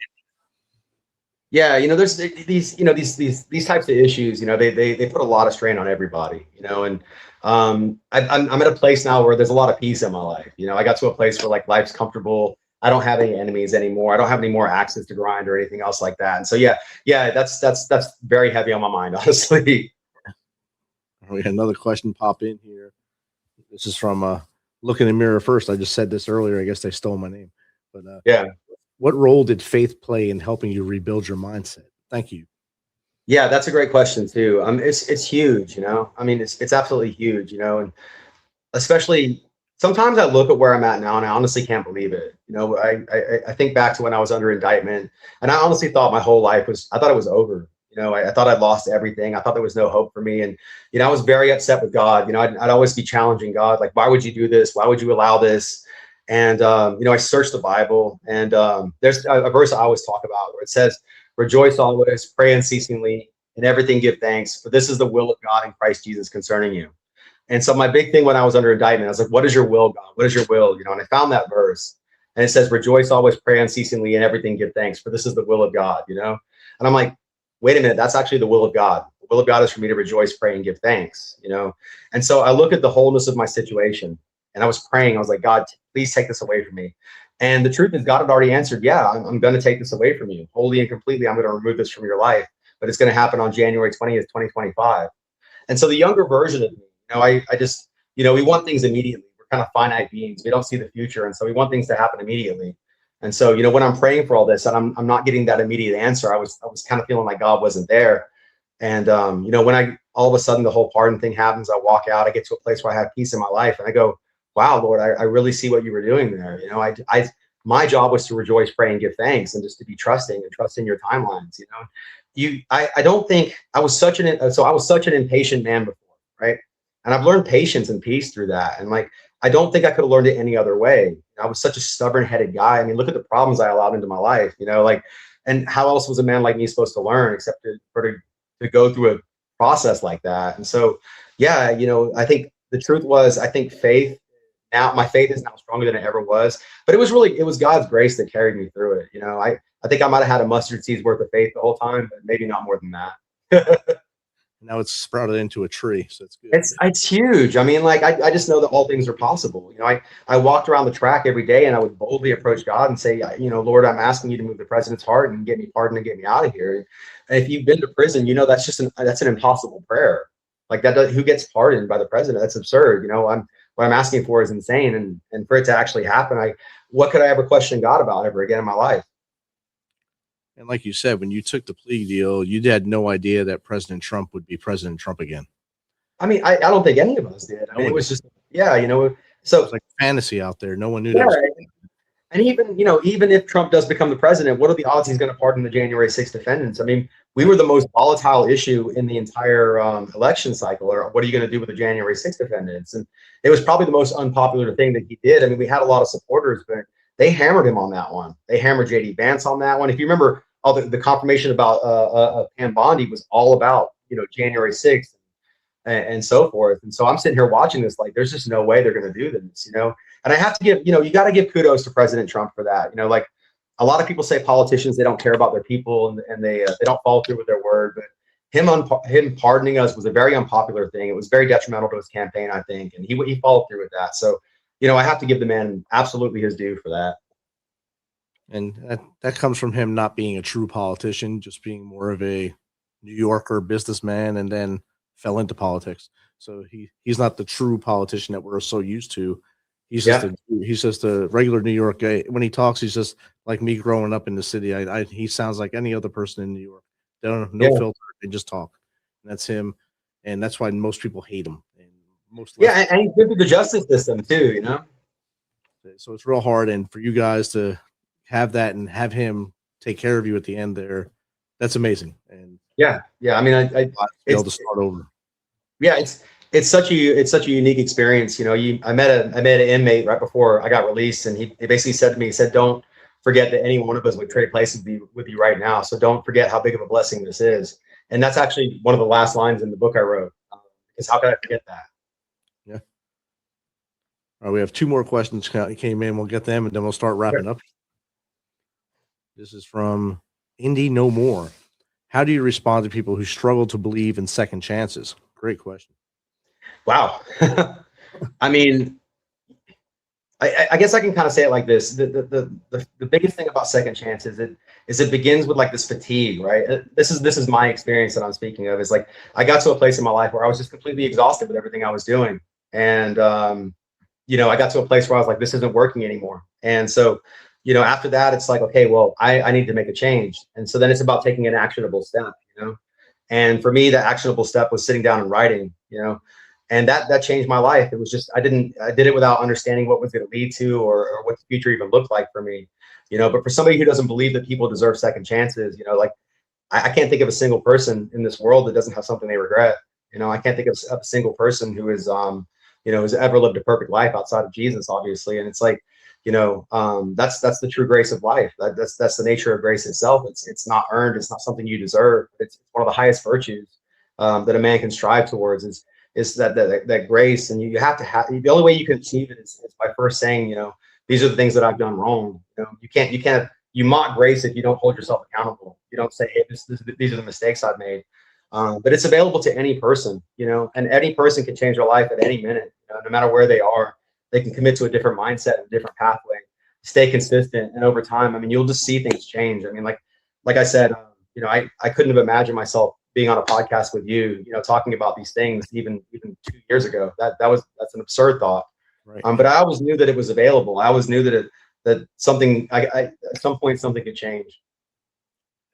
There's these types of issues, they put a lot of strain on everybody, and I'm at a place now where there's a lot of peace in my life. I got to a place where life's comfortable. I don't have any enemies anymore. I don't have any more axes to grind or anything else like that. And so, that's very heavy on my mind, honestly. We had another question pop in here. This is from Look in the Mirror First. I just said this earlier. I guess they stole my name. But Yeah. what role did faith play in helping you rebuild your mindset? Thank you. Yeah, that's a great question too. It's huge, you know. I mean, it's absolutely huge, you know, and especially sometimes I look at where I'm at now and I honestly can't believe it. You know, I think back to when I was under indictment, and I honestly thought my whole life I thought it was over. You know, I thought I'd lost everything. I thought there was no hope for me. And, you know, I was very upset with God. You know, I'd always be challenging God, like, why would you do this? Why would you allow this? And, you know, I searched the Bible, and there's a verse I always talk about where it says, rejoice always, pray unceasingly, and everything give thanks, for this is the will of God in Christ Jesus concerning you. And so my big thing when I was under indictment, I was like, what is your will, God? What is your will? You know, and I found that verse, and it says, rejoice always, pray unceasingly, and everything give thanks, for this is the will of God, you know? And I'm like, wait a minute, that's actually the will of God. The will of God is for me to rejoice, pray, and give thanks, you know? And so I look at the wholeness of my situation, and I was praying. I was like, God, please take this away from me. And the truth is, God had already answered, yeah, I'm going to take this away from you. Wholly and completely, I'm going to remove this from your life. But it's going to happen on January 20th, 2025. And so the younger version of me, you know, I just, you know, we want things immediately. We're kind of finite beings. We don't see the future. And so we want things to happen immediately. And so, you know, when I'm praying for all this and I'm not getting that immediate answer, I was kind of feeling like God wasn't there. And, you know, when all of a sudden the whole pardon thing happens, I walk out, I get to a place where I have peace in my life, and I go, wow, Lord, I really see what you were doing there. You know, my job was to rejoice, pray, and give thanks, and just to be trusting and trust in your timelines. You know, I don't think I was such an impatient man before, right? And I've learned patience and peace through that. And like, I don't think I could have learned it any other way. I was such a stubborn-headed guy. I mean, look at the problems I allowed into my life, you know, like, and how else was a man like me supposed to learn except to go through a process like that? And so, yeah, you know, I think the truth was, I think my faith is now stronger than it ever was, but it was God's grace that carried me through it. You know, I think I might've had a mustard seed's worth of faith the whole time, but maybe not more than that. Now it's sprouted into a tree, so it's good. It's huge. I mean, like, I just know that all things are possible. You know, I walked around the track every day, and I would boldly approach God and say, you know, Lord, I'm asking you to move the president's heart and get me pardoned and get me out of here. And if you've been to prison, you know, that's an impossible prayer. Like, who gets pardoned by the president? That's absurd. You know, what I'm asking for is insane. And for it to actually happen, what could I ever question God about ever again in my life? And like you said, when you took the plea deal, you had no idea that President Trump would be President Trump again. I mean, I don't think any of us did. I mean, it was just, yeah, you know, so it was like fantasy out there. No one knew yeah, that. And even, you know, even if Trump does become the president, what are the odds he's going to pardon the January 6th defendants? I mean, we were the most volatile issue in the entire election cycle. Or what are you going to do with the January 6th defendants? And it was probably the most unpopular thing that he did. I mean, we had a lot of supporters, but they hammered him on that one. They hammered JD Vance on that one. If you remember, all the confirmation about Pam Bondi was all about, you know, January 6th and so forth. And so I'm sitting here watching this, like, there's just no way they're going to do this, you know. And I have to give, you know, you got to give kudos to President Trump for that. You know, like, a lot of people say politicians, they don't care about their people and they don't follow through with their word. But him pardoning us was a very unpopular thing. It was very detrimental to his campaign, I think, and he followed through with that. So, you know, I have to give the man absolutely his due for that. And that comes from him not being a true politician, just being more of a New Yorker businessman, and then fell into politics. So he's not the true politician that we're so used to. He's just a regular New York guy. When he talks, he's just like me growing up in the city. He sounds like any other person in New York. They don't have no filter. They just talk. And that's him. And that's why most people hate him. And and he's good through the justice system too, you know? So it's real hard. And for you guys to have that and have him take care of you at the end there, that's amazing. And yeah. I mean, I be able to start over. Yeah, it's such a unique experience. You know, I met an inmate right before I got released, and he basically said to me, he said, don't forget that any one of us would trade places with you right now. So don't forget how big of a blessing this is. And that's actually one of the last lines in the book I wrote. Is how could I forget that? Yeah. All right, we have two more questions came in. We'll get them, and then we'll start wrapping up. This is from Indy No More. How do you respond to people who struggle to believe in second chances? Great question. Wow. I mean, I guess I can kind of say it like this. The biggest thing about second chance is it begins with like this fatigue, right? This is my experience that I'm speaking of. Is like I got to a place in my life where I was just completely exhausted with everything I was doing. And I got to a place where I was like, this isn't working anymore. And so, after that, it's like, okay, well, I need to make a change. And so then it's about taking an actionable step, And for me, the actionable step was sitting down and writing, and that changed my life. It was just I did it without understanding what was going to lead to or what the future even looked like for me, But for somebody who doesn't believe that people deserve second chances, like I can't think of a single person in this world that doesn't have something they regret. I can't think of a single person who is who's ever lived a perfect life outside of Jesus, obviously. And it's like, that's the true grace of life. That's the nature of grace itself. It's not earned. It's not something you deserve. It's one of the highest virtues that a man can strive towards is that grace. And you have to have, the only way you can achieve it is by first saying, these are the things that I've done wrong. You mock grace if you don't hold yourself accountable. You don't say, hey, these are the mistakes I've made. But it's available to any person, and any person can change their life at any minute, no matter where they are. They can commit to a different mindset, a different pathway, stay consistent. And over time, you'll just see things change. Like I said, I couldn't have imagined myself being on a podcast with you, talking about these things even 2 years ago. That's an absurd thought. Right. But I always knew that it was available. I always knew that something, at some point, something could change.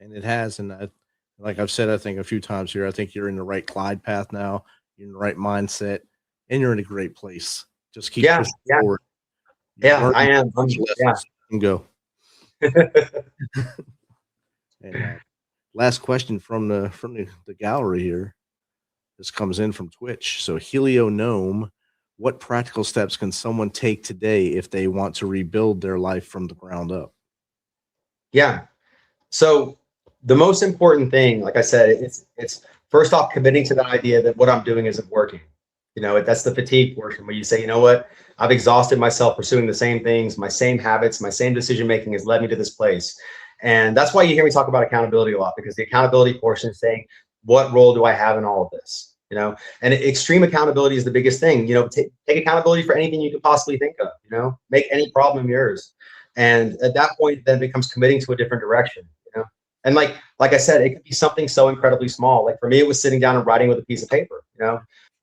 And it has. And like I've said, I think a few times here, I think you're in the right glide path now. You're in the right mindset, and you're in a great place. Just keep pushing forward. Yeah, I am. And go. And last question from the gallery here. This comes in from Twitch. So Helio Gnome, what practical steps can someone take today if they want to rebuild their life from the ground up? Yeah. So the most important thing, like I said, it's first off committing to the idea that what I'm doing isn't working. That's the fatigue portion where you say, you know what, I've exhausted myself pursuing the same things, my same habits, my same decision making has led me to this place. And that's why you hear me talk about accountability a lot, because the accountability portion is saying, what role do I have in all of this? And extreme accountability is the biggest thing. Take accountability for anything you could possibly think of. Make any problem yours. And at that point, then becomes committing to a different direction. And like I said, it could be something so incredibly small. Like for me, it was sitting down and writing with a piece of paper.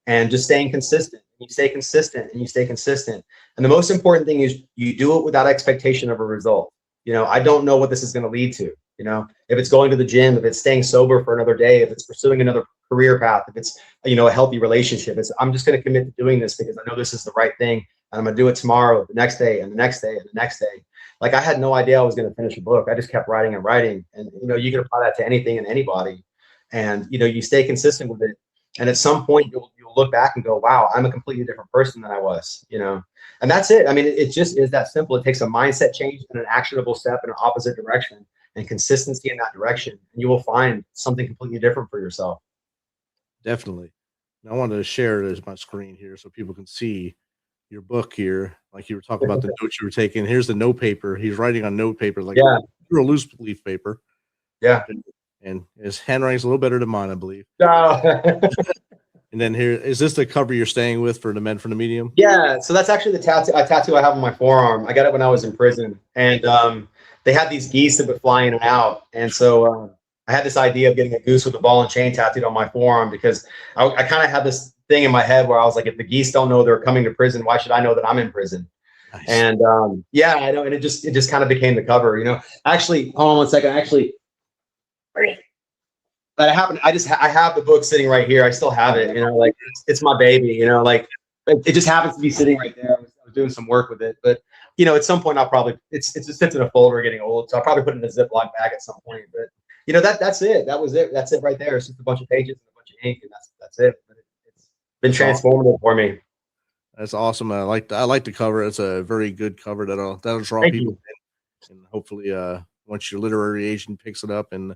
And just staying consistent. You stay consistent and you stay consistent. And the most important thing is you do it without expectation of a result. I don't know what this is going to lead to. If it's going to the gym, if it's staying sober for another day, if it's pursuing another career path, if it's a healthy relationship, I'm just going to commit to doing this because I know this is the right thing, and I'm going to do it tomorrow, the next day, and the next day, and the next day. Like I had no idea I was going to finish a book. I just kept writing and writing, and you can apply that to anything and anybody, and you stay consistent with it. And at some point, you'll look back and go, wow, I'm a completely different person than I was, and that's it. It just is that simple. It takes a mindset change and an actionable step in an opposite direction and consistency in that direction. And you will find something completely different for yourself. Definitely. And I wanted to share it as my screen here so people can see your book here. Like you were talking about the notes you were taking. Here's the note paper. He's writing on note paper, like through a loose leaf paper. Yeah. And his handwriting's a little better than mine, I believe. No. And then here, is this the cover you're staying with for the Men from the Medium? Yeah. So that's actually the tattoo I have on my forearm. I got it when I was in prison. And they had these geese that would fly in and out. And so I had this idea of getting a goose with a ball and chain tattooed on my forearm because I kind of had this thing in my head where I was like, if the geese don't know they're coming to prison, why should I know that I'm in prison? Nice. And I know. And it just kind of became the cover, Actually, hold on one second. That happened. I have the book sitting right here. I still have it, like it's my baby, like it just happens to be sitting right there. I was doing some work with it, but at some point I'll probably, it just sits in a folder getting old. So I'll probably put it in a Ziploc bag at some point, but that's it. That was it. That's it right there. It's just a bunch of pages and a bunch of ink, and that's it. But it's been transformative for me. That's awesome. I like the cover. It's a very good cover that'll draw people in. And hopefully once your literary agent picks it up and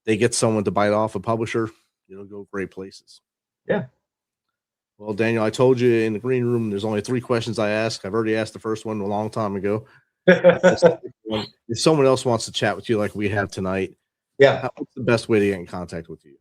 they get someone to bite off, a publisher, it'll go great places. Yeah. Well, Daniel, I told you in the green room, there's only 3 questions I ask. I've already asked the first one a long time ago. If someone else wants to chat with you like we have tonight, what's the best way to get in contact with you?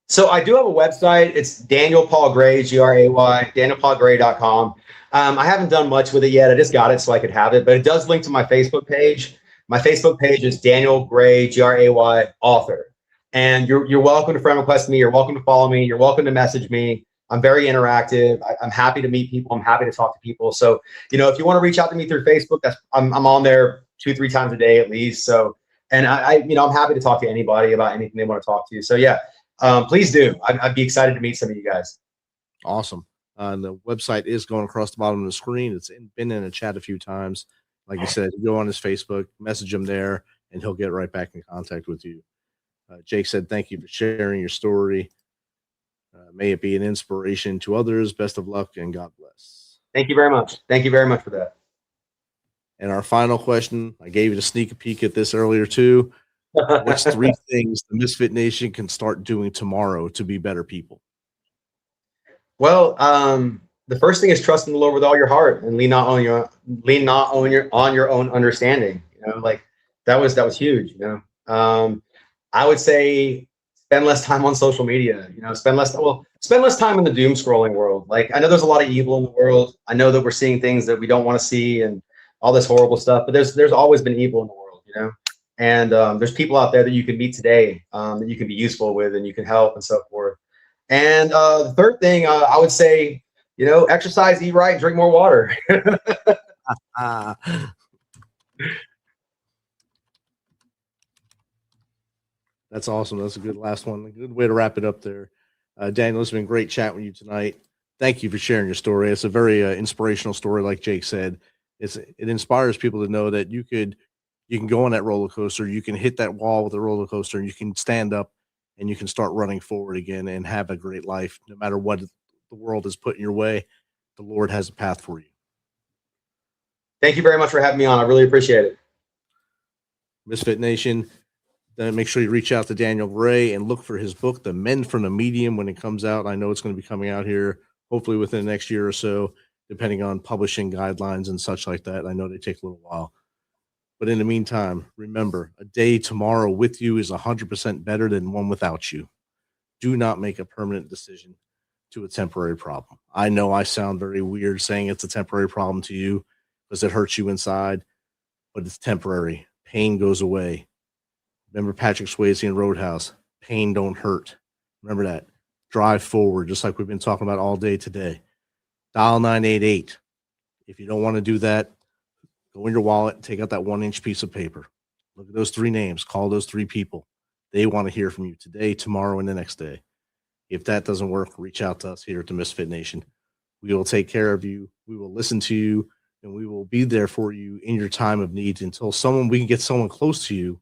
So I do have a website. It's Daniel Paul Gray, Gray, danielpaulgray.com. I haven't done much with it yet. I just got it so I could have it, but it does link to my Facebook page. My Facebook page is Daniel Gray, Gray, author. And you're welcome to friend request me. You're welcome to follow me. You're welcome to message me. I'm very interactive. I'm happy to meet people. I'm happy to talk to people. So, if you want to reach out to me through Facebook, I'm on there 2-3 times a day at least. So, and I'm happy to talk to anybody about anything they want to talk to. So yeah, please do. I'd be excited to meet some of you guys. Awesome. The website is going across the bottom of the screen. It's been in a chat a few times. Like you said, you go on his Facebook, message him there, and he'll get right back in contact with you. Jake said, thank you for sharing your story. May it be an inspiration to others. Best of luck and God bless. Thank you very much. Thank you very much for that. And our final question, I gave you a sneak peek at this earlier too. What's 3 things the Misfit Nation can start doing tomorrow to be better people? Well, the first thing is trusting the Lord with all your heart and lean not on your own understanding. That was huge. I would say spend less time on social media. Spend less time in the doom scrolling world. I know there's a lot of evil in the world. I know that we're seeing things that we don't want to see and all this horrible stuff. But there's always been evil in the world. And there's people out there that you can meet today that you can be useful with and you can help and so forth. And the third thing, I would say, exercise, eat right, drink more water. That's awesome. That's a good last one. A good way to wrap it up there. Daniel, it's been great chatting with you tonight. Thank you for sharing your story. It's a very inspirational story, like Jake said. It inspires people to know that you can go on that roller coaster, you can hit that wall with a roller coaster, and you can stand up and you can start running forward again and have a great life. No matter what the world is putting your way, the Lord has a path for you. Thank you very much for having me on. I really appreciate it. Misfit Nation, make sure you reach out to Daniel Gray and look for his book, The Men from the Medium, when it comes out. I know it's going to be coming out here hopefully within the next year or so, depending on publishing guidelines and such like that. I know they take a little while. But in the meantime, remember, a day tomorrow with you is 100% better than one without you. Do not make a permanent decision to a temporary problem. I know I sound very weird saying it's a temporary problem to you because it hurts you inside, but it's temporary. Pain goes away. Remember Patrick Swayze in Roadhouse, pain don't hurt. Remember that. Drive forward, just like we've been talking about all day today. Dial 988. If you don't want to do that, go in your wallet, take out that 1-inch piece of paper. Look at those 3 names. Call those 3 people. They want to hear from you today, tomorrow, and the next day. If that doesn't work, reach out to us here at the Misfit Nation. We will take care of you. We will listen to you, and we will be there for you in your time of need until we can get someone close to you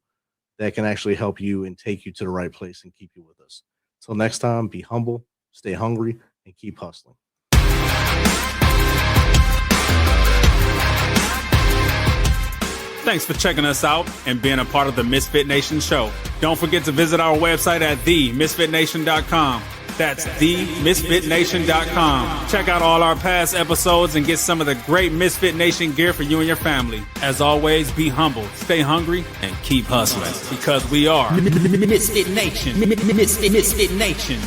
that can actually help you and take you to the right place and keep you with us. Until next time, be humble, stay hungry, and keep hustling. Thanks for checking us out and being a part of the Misfit Nation Show. Don't forget to visit our website at themisfitnation.com. That's themisfitnation.com. Check out all our past episodes and get some of the great Misfit Nation gear for you and your family. As always, be humble, stay hungry, and keep hustling because we are Misfit Nation. Misfit Nation.